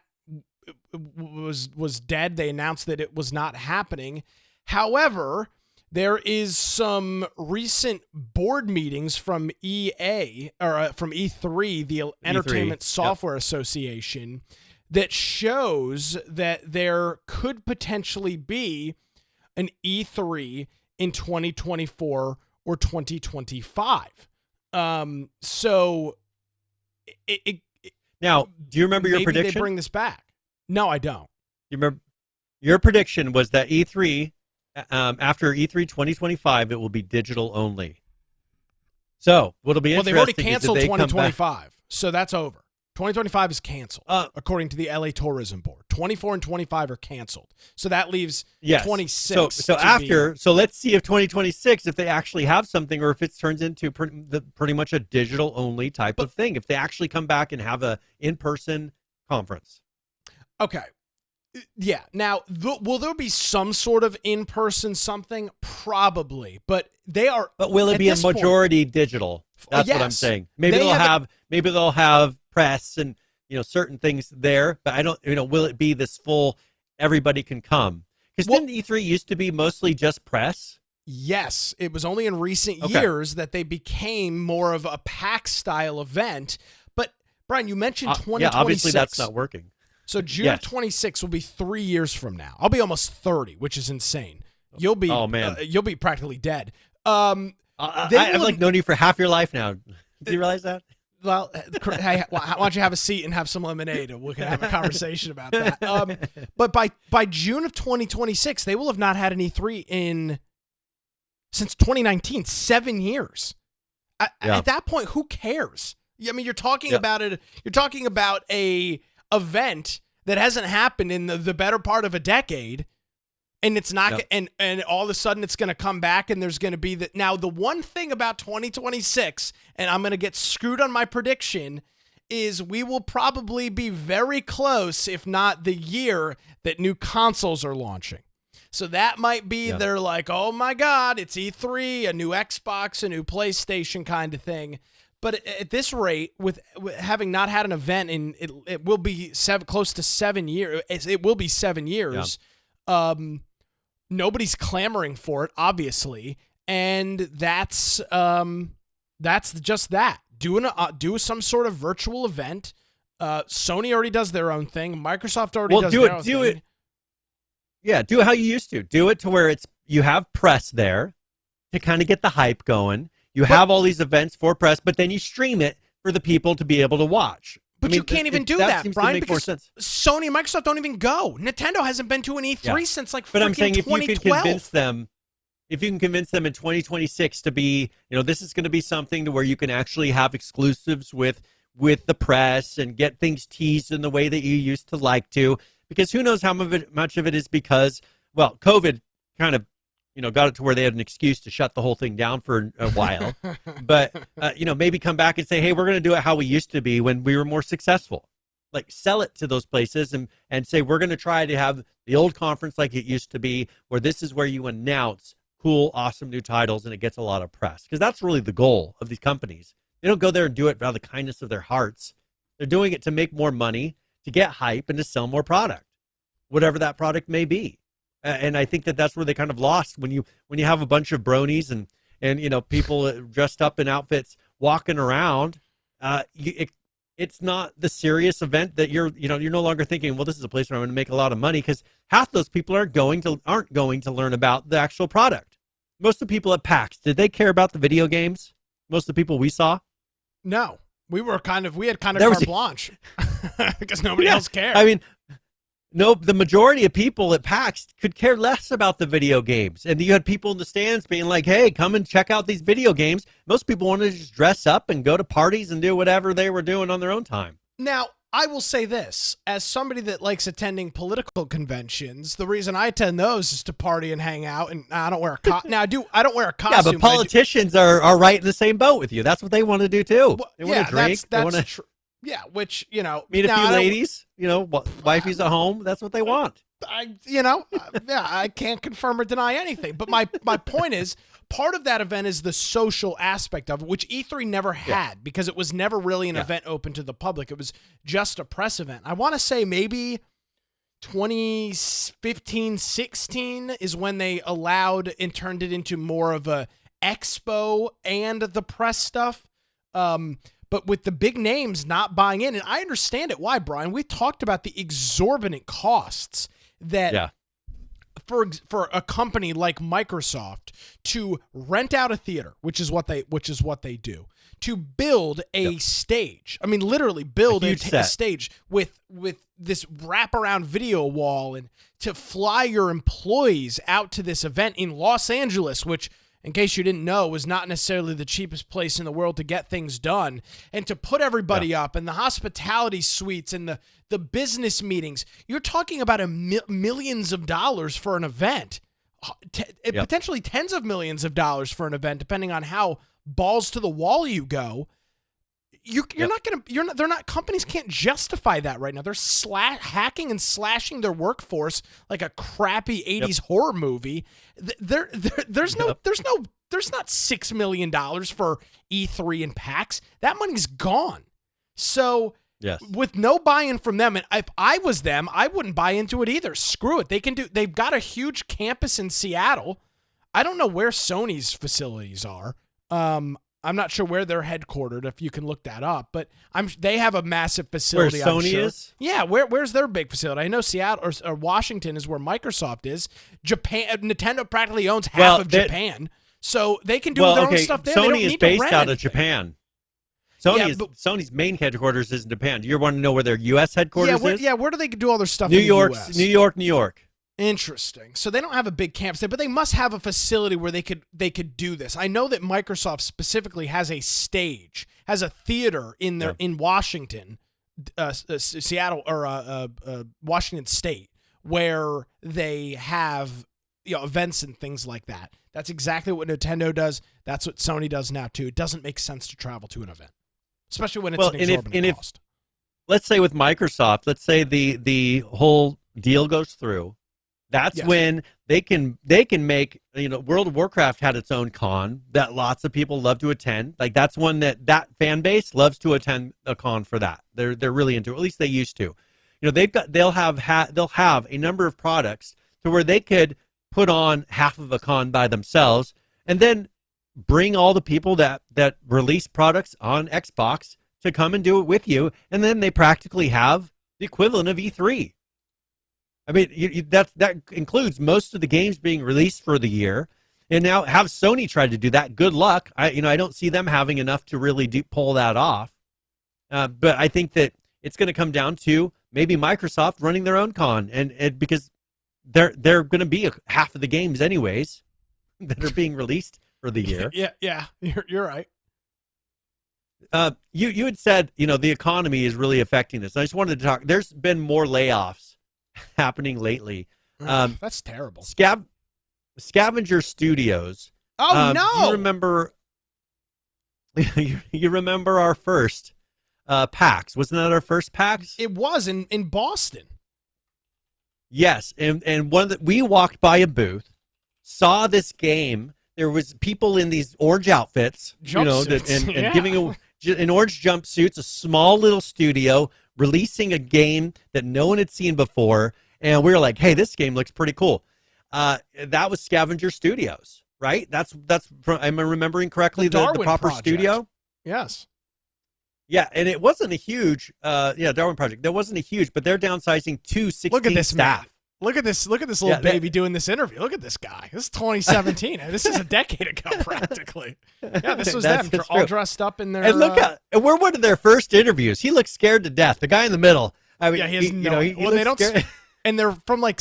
was dead. They announced that it was not happening. However, there is some recent board meetings from EA, or from E3, the Entertainment Software Association, that shows that there could potentially be an E3 in 2024 or 2025. So now, do you remember your maybe prediction? they bring this back. No, I don't. You remember your prediction was that E3 after E3 2025 it will be digital only. So what'll be interesting? Well, they've already is canceled if they come 2025, so that's over. 2025 is canceled, according to the LA Tourism Board. 24 and 25 are canceled, so that leaves 26. So let's see if 2026, if they actually have something, or if it turns into pretty much a digital only type of thing. If they actually come back and have a in-person conference. Okay. Yeah. Now, will there be some sort of in-person something? Probably, but they are. But will it be a majority digital? That's yes. what I'm saying. Maybe they'll have press and certain things there, but I don't. Will it be this full? Everybody can come, because didn't E3 used to be mostly just press? Yes, it was only in recent years that they became more of a PAX style event. But Brian, you mentioned 2026. Yeah, obviously that's not working. So June of 26 will be 3 years from now. I'll be almost 30, which is insane. You'll be you'll be practically dead. I've known you for half your life now. Do you realize that? Well, hey, why don't you have a seat and have some lemonade, and we can have a conversation about that. But by June of 2026, they will have not had an E3 since 2019, 7 years. At that point, who cares? I mean, you're talking about it. You're talking about a event that hasn't happened in the better part of a decade, and it's not and all of a sudden it's going to come back, and there's going to be that. Now, the one thing about 2026, and I'm going to get screwed on my prediction, is we will probably be very close, if not the year that new consoles are launching. So that might be they're like, oh my God, it's E3, a new Xbox, a new PlayStation kind of thing. But at this rate, with having not had an event in it will be close to 7 years. It will be 7 years. Yeah. Nobody's clamoring for it, obviously, and that's just that. Do some sort of virtual event. Sony already does their own thing. Microsoft already does their own thing. Yeah, do it how you used to. Do it to where you have press there to kind of get the hype going. You have all these events for press, but then you stream it for the people to be able to watch. But you can't even do that, Brian, because Sony and Microsoft don't even go. Nintendo hasn't been to an E3 since like freaking 2012. But I'm saying if you can convince them in 2026 to be, this is going to be something to where you can actually have exclusives with the press and get things teased in the way that you used to like to, because who knows how much of it is because, well, COVID kind of got it to where they had an excuse to shut the whole thing down for a while. But, maybe come back and say, hey, we're going to do it how we used to be when we were more successful. Like, sell it to those places and say, we're going to try to have the old conference like it used to be, where this is where you announce cool, awesome new titles and it gets a lot of press. Because that's really the goal of these companies. They don't go there and do it out of the kindness of their hearts. They're doing it to make more money, to get hype, and to sell more product, whatever that product may be. And I think that's where they kind of lost when you have a bunch of bronies and people dressed up in outfits walking around. It's not the serious event that you're no longer thinking, well, this is a place where I'm going to make a lot of money, because half those people aren't going to learn about the actual product. Most of the people at PAX, did they care about the video games? Most of the people we saw? No, we had kind of carte blanche because nobody else cared. I mean, no, the majority of people at PAX could care less about the video games. And you had people in the stands being like, hey, come and check out these video games. Most people wanted to just dress up and go to parties and do whatever they were doing on their own time. Now, I will say this, as somebody that likes attending political conventions, the reason I attend those is to party and hang out, and I don't wear a costume. Now, I don't wear a costume. Yeah, but politicians are right in the same boat with you. That's what they want to do, too. Well, they want to drink. That's true. Yeah, which, meet a few ladies, wifey's at home. That's what they want. I can't confirm or deny anything. But my point is, part of that event is the social aspect of it, which E3 never had, because it was never really an event open to the public. It was just a press event. I want to say maybe 2015, 16 is when they allowed and turned it into more of a expo and the press stuff. But with the big names not buying in, and I understand it. Why, Brian? We talked about the exorbitant costs that for a company like Microsoft to rent out a theater, which is what they do, to build a stage. I mean, literally build a stage with this wraparound video wall, and to fly your employees out to this event in Los Angeles, which, in case you didn't know, was not necessarily the cheapest place in the world to get things done, and to put everybody up, and the hospitality suites and the business meetings. You're talking about millions of dollars for an event, potentially tens of millions of dollars for an event, depending on how balls to the wall you go. Companies can't justify that right now. They're hacking and slashing their workforce like a crappy 80s horror movie. There's not $6 million for E3 and PAX. That money's gone. So with no buy-in from them, and if I was them, I wouldn't buy into it either. Screw it. They've got a huge campus in Seattle. I don't know where Sony's facilities are. I'm not sure where they're headquartered, if you can look that up, but they have a massive facility. Where Sony is? Yeah, where's their big facility? I know Seattle or Washington is where Microsoft is. Nintendo practically owns half of Japan, so they can do their own stuff there. Sony is based out of Japan. Sony's main headquarters is in Japan. Do you want to know where their U.S. headquarters is? Yeah, where do they do all their stuff in the U.S.? New York. Interesting. So they don't have a big campus there, but they must have a facility where they could do this. I know that Microsoft specifically has a theater in Washington, Seattle, or Washington State, where they have events and things like that. That's exactly what Nintendo does. That's what Sony does now too. It doesn't make sense to travel to an event, especially when it's an exorbitant cost. Let's say with Microsoft, let's say the whole deal goes through. That's when they can make, World of Warcraft had its own con that lots of people love to attend. Like, that's one that fan base loves to attend a con for that. They're really into it. At least they used to. They'll have a number of products to where they could put on half of a con by themselves and then bring all the people that release products on Xbox to come and do it with you, and then they practically have the equivalent of E3. I mean, that includes most of the games being released for the year, and now have Sony tried to do that. Good luck. I don't see them having enough to really pull that off. But I think that it's going to come down to maybe Microsoft running their own con, and because they're going to be half of the games anyways that are being released for the year. Yeah, you're right. You had said the economy is really affecting this. I just wanted to talk. There's been more layoffs happening lately. That's terrible. Scavenger Studios. Oh no! You remember? You remember our first PAX? Wasn't that our first PAX? It was in Boston. Yes, and we walked by a booth, saw this game. There was people in these orange outfits, and giving in orange jumpsuits, a small little studio releasing a game that no one had seen before, and we were like, "Hey, this game looks pretty cool." That was Scavenger Studios, right? That's from, am I remembering correctly, the proper project. Studio? Yes. Yeah, and it wasn't a huge, Darwin Project. That wasn't a huge, but they're downsizing to 16 Look at this staff. Man. Look at this little baby doing this interview. Look at this guy. This is 2017. This is a decade ago, practically. Yeah, this was them all dressed up in their. And look we're one of their first interviews. He looks scared to death. The guy in the middle. I mean, he has they don't. And they're from like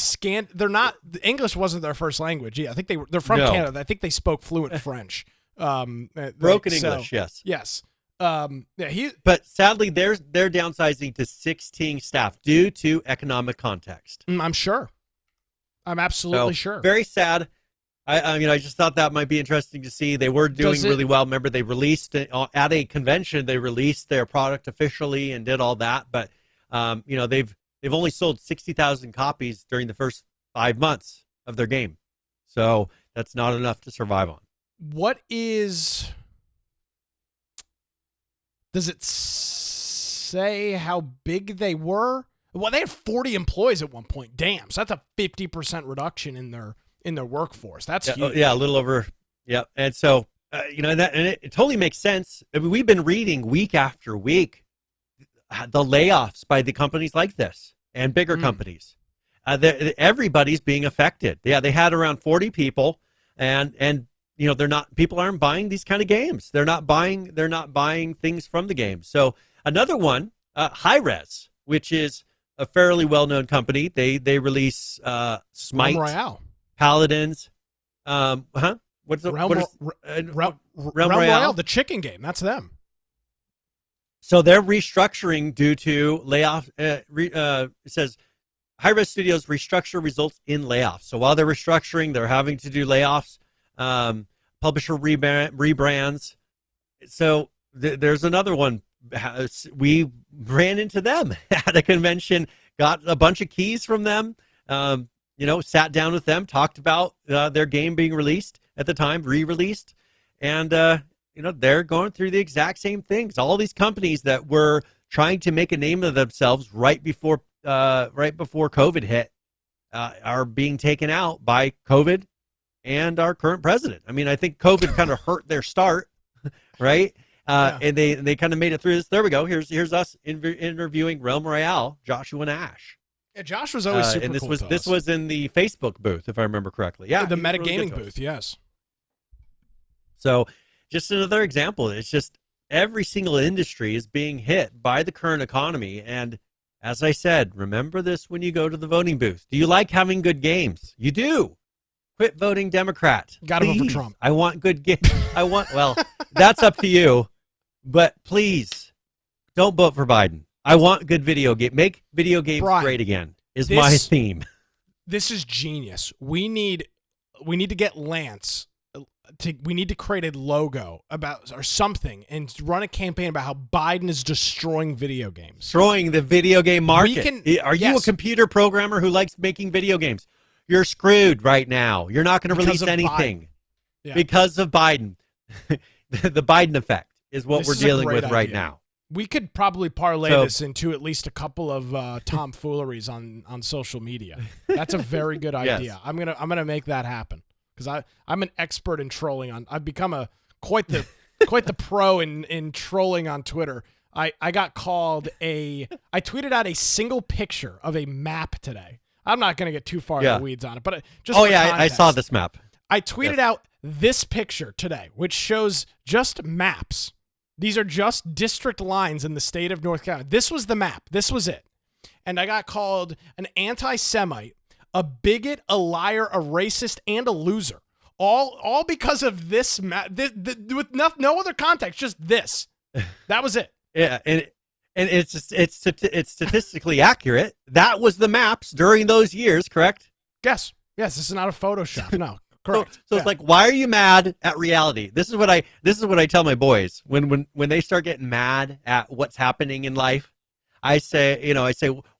They're not. English wasn't their first language. Yeah, I think they're from Canada. I think they spoke fluent French. Broken English. Yes. Yes. But sadly, they're downsizing to 16 staff due to economic context. I'm sure. I'm absolutely sure. Very sad. I just thought that might be interesting to see. They were doing really well. Remember, they released it at a convention. They released their product officially and did all that. But they've only sold 60,000 copies during the first 5 months of their game, so that's not enough to survive on. Does it say how big they were? Well, they had 40 employees at one point. Damn, so that's a 50% reduction in their workforce. That's huge. Yeah, a little over. Yeah, and so it totally makes sense. I mean, we've been reading week after week the layoffs by the companies like this and bigger companies, everybody's being affected. Yeah, they had around 40 people, and people aren't buying these kind of games. They're not buying things from the game. So another one, Hi-Rez, which is a fairly well-known company. They release Smite, Realm Royale, Paladins, What's the Realm Royale, the chicken game. That's them. So they're restructuring due to layoff. It says Hi-Rez Studios restructure results in layoffs. So while they're restructuring, they're having to do layoffs, publisher rebrands. So there's another one. We ran into them at a convention, got a bunch of keys from them, sat down with them, talked about their game being released at the time, re-released, and they're going through the exact same things. All these companies that were trying to make a name of themselves right before COVID hit are being taken out by COVID and our current president. I mean, I think COVID kind of hurt their start, right? And they kind of made it through this. There we go. Here's us interviewing Realm Royale, Joshua and Ash. Yeah, Josh was always super and this cool. This was in the Facebook booth, if I remember correctly. Yeah, the metagaming really booth. Yes. So, just another example. It's just every single industry is being hit by the current economy. And as I said, remember this when you go to the voting booth. Do you like having good games? You do. Quit voting Democrat. Got to vote for Trump. I want good games. Well, that's up to you. But please, don't vote for Biden. I want good video game. Make video games great again is my theme. This is genius. We need to get Lance. We need to create a logo or something and run a campaign about how Biden is destroying video games. Destroying the video game market. Are you a computer programmer who likes making video games? You're screwed right now. You're not going to release anything because of Biden. The Biden effect is what we're dealing with right now. We could probably parlay this into at least a couple of tomfooleries on social media. That's a very good idea. Yes. I'm gonna make that happen because I'm an expert in trolling. I've become quite the pro in trolling on Twitter. I got called I tweeted out a single picture of a map today. I'm not gonna get too far in the weeds on it, but just I saw this map. I tweeted out this picture today, which shows just maps. These are just district lines in the state of North Carolina. This was the map. This was it. And I got called an anti-Semite, a bigot, a liar, a racist, and a loser. All because of this map. With no other context, just this. That was it. Yeah, and it's statistically accurate. That was the maps during those years, correct? Yes. This is not a Photoshop. No. Correct. So it's like, why are you mad at reality? This is what I tell my boys when they start getting mad at what's happening in life. I say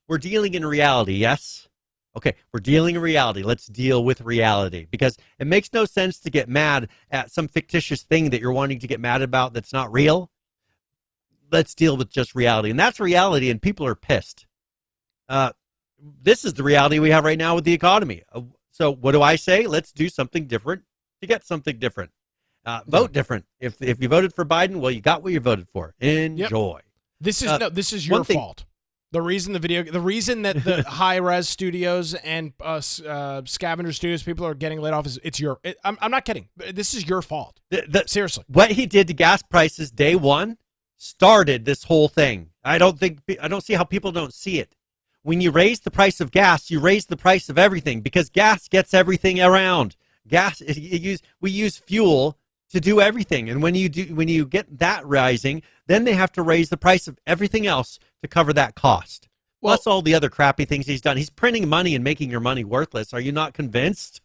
we're dealing in reality. Yes. Okay, we're dealing in reality. Let's deal with reality, because it makes no sense to get mad at some fictitious thing that you're wanting to get mad about that's not real. Let's deal with just reality, and that's reality, and people are pissed. This is the reality we have right now with the economy. So what do I say? Let's do something different to get something different. Vote different. If you voted for Biden, well, you got what you voted for. Enjoy. Yep. This is your fault. The reason that the Hi-Rez Studios and Scavenger Studios people are getting laid off is I'm not kidding. This is your fault. Seriously. What he did to gas prices day one started this whole thing. I don't see how people don't see it. When you raise the price of gas, you raise the price of everything, because gas gets everything around. We use fuel to do everything, and when you get that rising, then they have to raise the price of everything else to cover that cost. Plus all the other crappy things he's done. He's printing money and making your money worthless. Are you not convinced?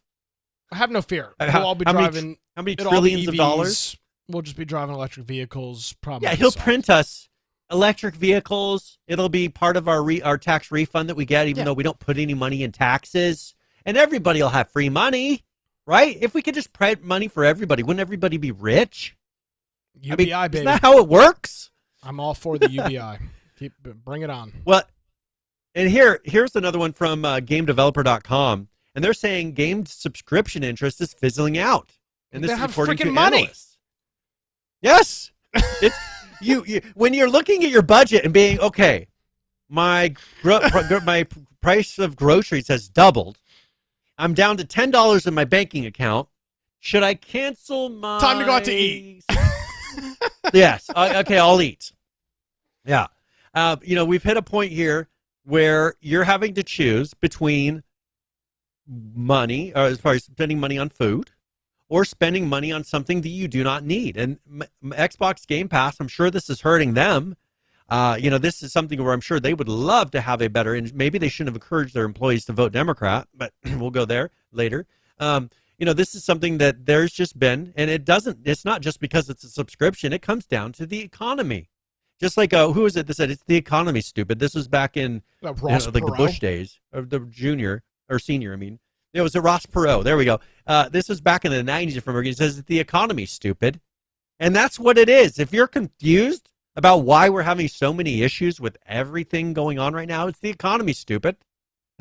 I have no fear. We'll all be driving. How many trillions of dollars? We'll just be driving electric vehicles. Probably. Yeah, he'll print us electric vehicles. It'll be part of our tax refund that we get, even though we don't put any money in taxes. And everybody will have free money, right? If we could just print money for everybody, wouldn't everybody be rich? UBI, baby. Isn't that how it works? I'm all for the UBI. Bring it on. Well, and here's another one from GameDeveloper.com, and they're saying game subscription interest is fizzling out. And this is according to analysts. Yes. It's You when you're looking at your budget and being, okay, my price of groceries has doubled. I'm down to $10 in my banking account. Should I cancel my... Time to go out to eat. Yes. Okay, I'll eat. Yeah. We've hit a point here where you're having to choose between money, or as far as spending money on food, or spending money on something that you do not need. And Xbox Game Pass, I'm sure this is hurting them. This is something where I'm sure they would love to have a better, and maybe they shouldn't have encouraged their employees to vote Democrat, but we'll go there later. This is something that there's just been, and it's not just because it's a subscription. It comes down to the economy. Just like, who is it that said it's the economy, stupid? This was back in the Bush days, or the junior or senior. I mean, it was a Ross Perot. There we go. This was back in the 90s from He says it's the economy, stupid. And that's what it is. If you're confused about why we're having so many issues with everything going on right now, it's the economy, stupid.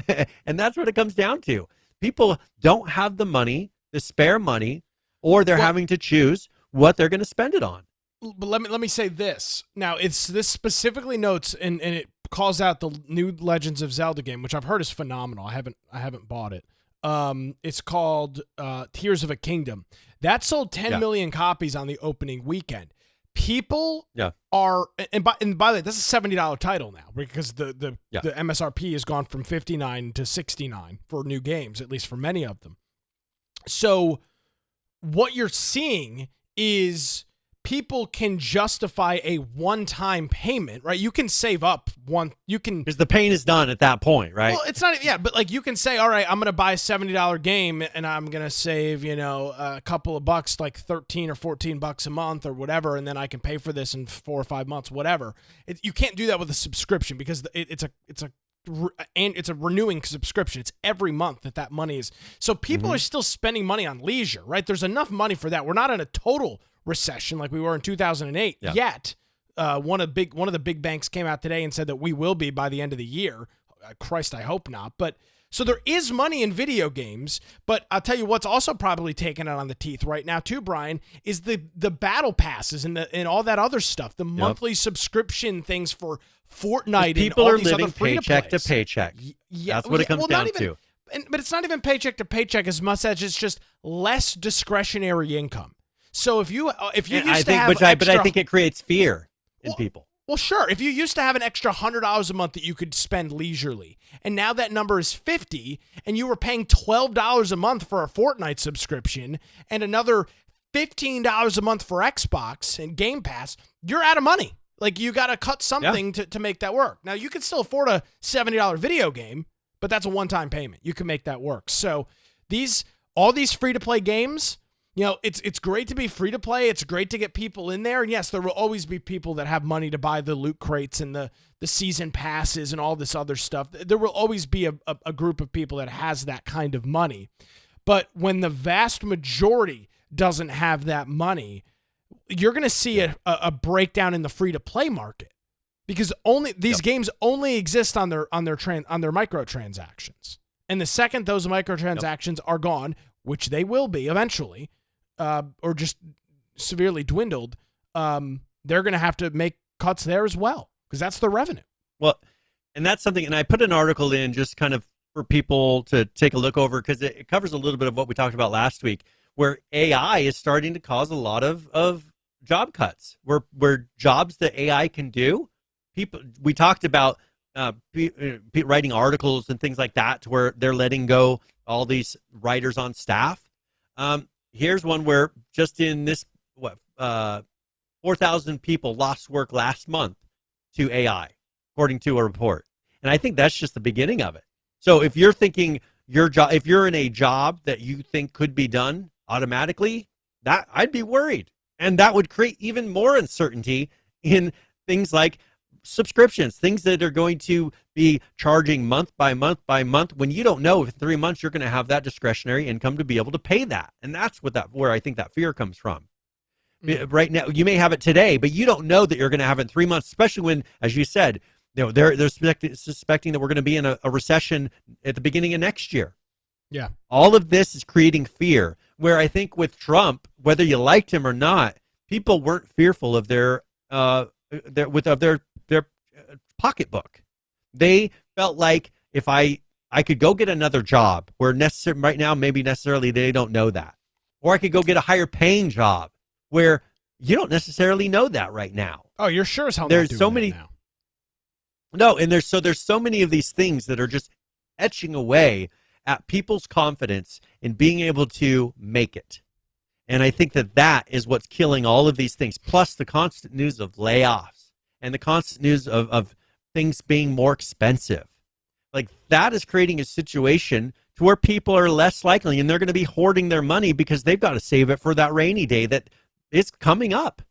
And that's what it comes down to. People don't have the money, the spare money, or they're having to choose what they're going to spend it on. But let me say this. Now, this specifically notes and it calls out the new Legends of Zelda game, which I've heard is phenomenal. I haven't bought it. It's called Tears of a Kingdom. That sold 10 million copies on the opening weekend. People are, and by the way, that's a $70 title now because the MSRP has gone from $59 to $69 for new games, at least for many of them. So what you're seeing is people can justify a one-time payment, right? You can save up because the pain is done at that point, right? Well, it's not, but like you can say, all right, I'm going to buy a $70 game and I'm going to save, a couple of bucks, like 13 or 14 bucks a month or whatever. And then I can pay for this in 4 or 5 months, whatever. You can't do that with a subscription because it's a renewing subscription. It's every month that money is. So people are still spending money on leisure, right? There's enough money for that. We're not in a total recession like we were in 2008 yet. One of the big banks came out today and said that we will be by the end of the year. Christ, I hope not. But so there is money in video games, but I'll tell you what's also probably taking it on the teeth right now too, Brian, is the battle passes and all that other stuff, the monthly subscription things for Fortnite. People and all are these living other paycheck to paycheck. That's what it comes down to. But it's not even paycheck to paycheck as much as it's just less discretionary income. So if you used to have but I think it creates fear in people. Well, sure. If you used to have an extra $100 a month that you could spend leisurely, and now that number is $50, and you were paying $12 a month for a Fortnite subscription, and another $15 a month for Xbox and Game Pass, you're out of money. Like you got to cut something to make that work. Now you can still afford a $70 video game, but that's a one-time payment. You can make that work. So all these free-to-play games. It's great to be free to play. It's great to get people in there. And yes, there will always be people that have money to buy the loot crates and the season passes and all this other stuff. There will always be a group of people that has that kind of money. But when the vast majority doesn't have that money, you're going to see a breakdown in the free to play market because these games only exist on their microtransactions. And the second those microtransactions are gone, which they will be eventually, or just severely dwindled, they're going to have to make cuts there as well because that's the revenue. Well, and that's something, and I put an article in just kind of for people to take a look over because it covers a little bit of what we talked about last week, where AI is starting to cause a lot of job cuts, where jobs that AI can do. We talked about writing articles and things like that, to where they're letting go all these writers on staff. Here's one where just in this 4,000 people lost work last month to AI, according to a report. And I think that's just the beginning of it. So if you're thinking if you're in a job that you think could be done automatically, that I'd be worried. And that would create even more uncertainty in things like subscriptions, things that are going to be charging month by month by month, when you don't know if in 3 months you're going to have that discretionary income to be able to pay that. And that's where I think that fear comes from. Right now, you may have it today, but you don't know that you're going to have it in 3 months, especially when, as you said, they're suspecting that we're going to be in a recession at the beginning of next year. Yeah. All of this is creating fear, where I think with Trump, whether you liked him or not, people weren't fearful of their pocketbook. They felt like if I could go get another job where right now maybe necessarily they don't know that, or I could go get a higher paying job where you don't necessarily know that right now. Oh, you're sure as hell There's not doing so that many. now. No, and there's so many of these things that are just etching away at people's confidence in being able to make it. And I think that is what's killing all of these things, plus the constant news of layoffs and the constant news of things being more expensive. Like, that is creating a situation to where people are less likely, and they're going to be hoarding their money because they've got to save it for that rainy day that is coming up.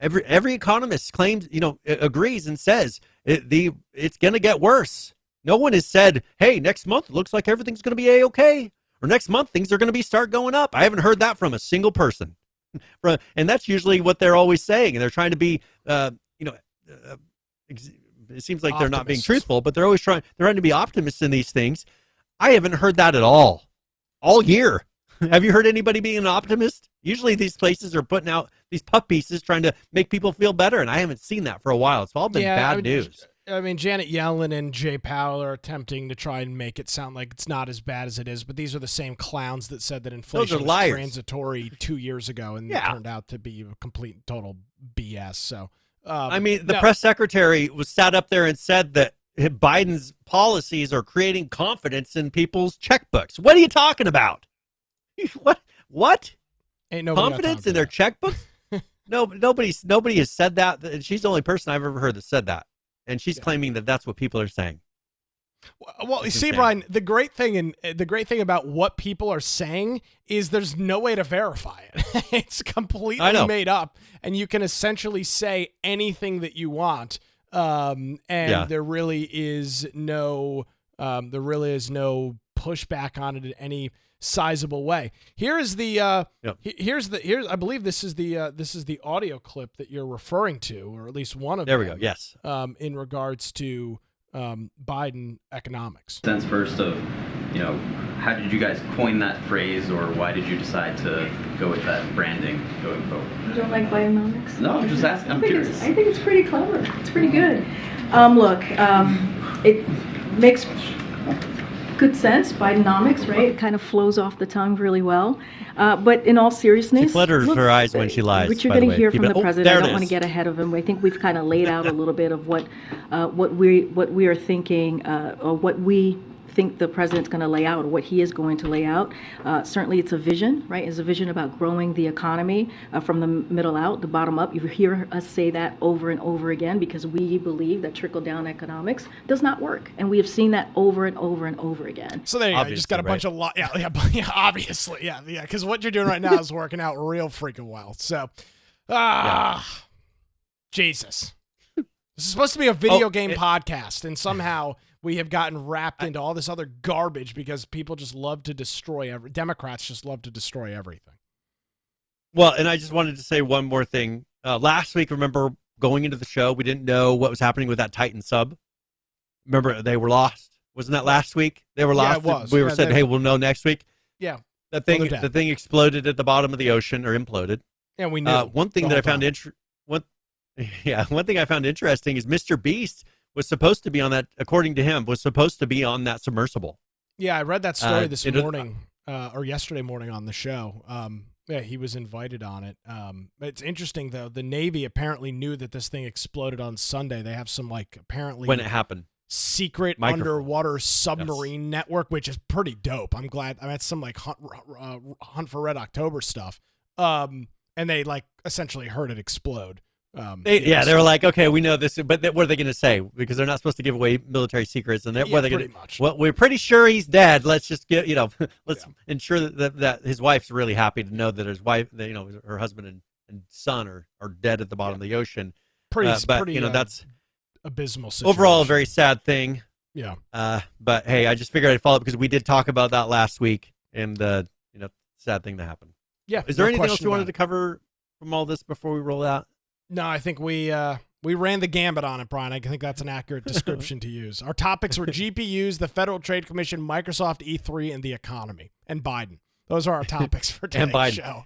Every economist claims, agrees and says it's going to get worse. No one has said, hey, next month it looks like everything's going to be A-okay, or next month things are going to start going up. I haven't heard that from a single person. And that's usually what they're always saying. And they're trying to be, it seems like they're not being truthful, but they're trying to be optimists in these things. I haven't heard that at all year. Have you heard anybody being an optimist? Usually these places are putting out these puff pieces trying to make people feel better, and I haven't seen that for a while. It's all been bad news. I mean, Janet Yellen and Jay Powell are attempting to try and make it sound like it's not as bad as it is, but these are the same clowns that said that inflation was transitory 2 years ago, and it turned out to be a complete and total BS. So, the press secretary sat up there and said that Biden's policies are creating confidence in people's checkbooks. What are you talking about? What? Ain't nobody confidence in their checkbooks? No, nobody has said that. She's the only person I've ever heard that said that, and she's claiming that that's what people are saying. Well, you see, Brian, the great thing about what people are saying is there's no way to verify it. It's completely made up, and you can essentially say anything that you want. There really is no pushback on it in any sizable way. Here's I believe this is the audio clip that you're referring to, or at least one of them. There we go. Yes. In regards to Biden economics. Sense first of, how did you guys coin that phrase, or why did you decide to go with that branding going forward? You don't like Bidenomics? No, I'm just asking. I'm curious. I think it's pretty clever. It's pretty good. It makes good sense, Bidenomics, right? It kind of flows off the tongue really well. But in all seriousness, she flutters her eyes when she lies. What you're going to hear from the president, I don't want to get ahead of him. I think we've kind of laid out a little bit of what we are thinking, or what we think the president's going to lay out, or what he is going to lay out. Certainly it's a vision, right? It's a vision about growing the economy from the middle out, the bottom up. You hear us say that over and over again because we believe that trickle-down economics does not work. And we have seen that over and over and over again. So there you go. You just got a bunch of obviously. Yeah, because what you're doing right now is working out real freaking well. So, Jesus. This is supposed to be a video game podcast, and somehow we have gotten wrapped into all this other garbage because people just love to destroy Democrats just love to destroy everything. Well, and I just wanted to say one more thing. Last week, remember, going into the show, we didn't know what was happening with that Titan sub. Remember, they were lost. Wasn't that last week? They were lost. Yeah, it was. We were said, hey, we'll know next week. Yeah. The thing exploded at the bottom of the ocean, or imploded. Yeah, we knew. One thing that I found one thing I found interesting is Mr. Beast was supposed to be on that, according to him, was supposed to be on that submersible. Yeah, I read that story this morning, or yesterday morning on the show. He was invited on it. It's interesting, though. The Navy apparently knew that this thing exploded on Sunday. They have some, apparently... when it happened. Secret underwater submarine network, which is pretty dope. I'm glad. I mean, it's some Hunt for Red October stuff. And they essentially heard it explode. They were like, okay, we know this, but what are they going to say? Because they're not supposed to give away military secrets, and what are they going to? Well, we're pretty sure he's dead. Let's just get, let's ensure that his wife's really happy to know that his wife, her husband and son are dead at the bottom of the ocean. That's abysmal situation. Overall a very sad thing. Yeah. But hey, I just figured I'd follow up because we did talk about that last week, and sad thing that happened. Yeah. Is there anything else you wanted to cover from all this before we roll out? No, I think we ran the gambit on it, Brian. I think that's an accurate description to use. Our topics were GPUs, the Federal Trade Commission, Microsoft E3, and the economy, and Biden. Those are our topics for today's show.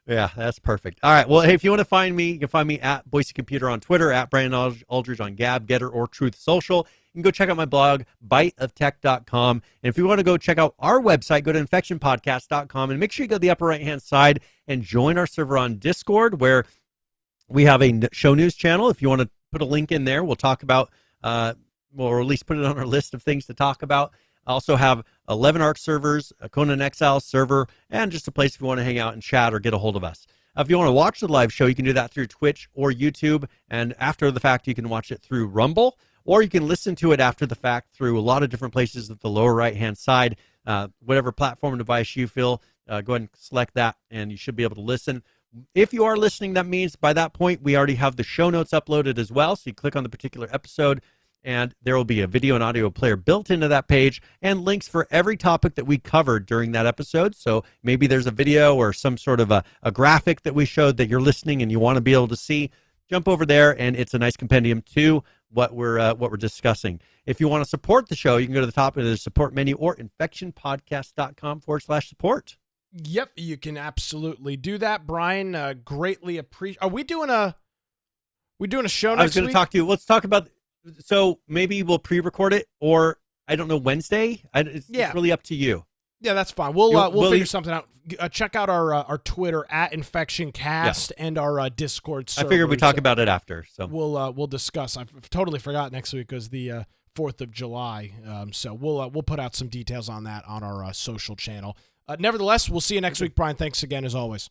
Yeah, that's perfect. All right. Well, hey, if you want to find me, you can find me at Boise Computer on Twitter, at Brandon Aldridge on Gab, Getter, or Truth Social. you can go check out my blog, biteoftech.com. And if you want to go check out our website, go to infectionpodcast.com and make sure you go to the upper right-hand side and join our server on Discord, where we have a show news channel. If you want to put a link in there, we'll talk about, or at least put it on our list of things to talk about. I also have 11 ARC servers, a Conan Exile server, and just a place if you want to hang out and chat or get a hold of us. If you want to watch the live show, you can do that through Twitch or YouTube. And after the fact, you can watch it through Rumble, or you can listen to it after the fact through a lot of different places at the lower right-hand side. Whatever platform and device you feel, go ahead and select that, and you should be able to listen. If you are listening, that means by that point, we already have the show notes uploaded as well. So you click on the particular episode, and there will be a video and audio player built into that page and links for every topic that we covered during that episode. So maybe there's a video or some sort of a graphic that we showed that you're listening and you want to be able to see. Jump over there, and it's a nice compendium to what we're discussing. If you want to support the show, you can go to the top of the support menu or infectionpodcast.com/support. Yep, you can absolutely do that, Brian. Greatly appreciate. Are we doing a show next week? I was going to talk to you. Let's talk about. So maybe we'll pre-record it, or I don't know, Wednesday. It's really up to you. Yeah, that's fine. We'll figure something out. Check out our Twitter at InfectionCast and our Discord server. I figured we'd talk about it after. So we'll discuss. I've totally forgot next week was the 4th of July. So we'll put out some details on that on our social channel. Nevertheless, we'll see you next week, Brian. Thanks again as always.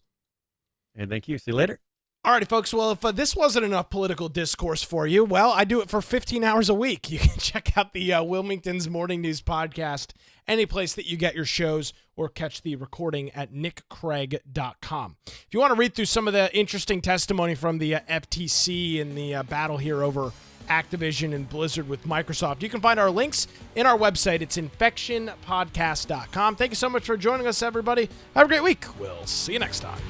And thank you. See you later. Alrighty, folks. Well, if this wasn't enough political discourse for you, well, I do it for 15 hours a week. You can check out the Wilmington's Morning News podcast, any place that you get your shows, or catch the recording at nickcraig.com. If you want to read through some of the interesting testimony from the FTC and the battle here over Activision and Blizzard with Microsoft, you can find our links in our website. It's infectionpodcast.com. Thank you so much for joining us, everybody. Have a great week. We'll see you next time.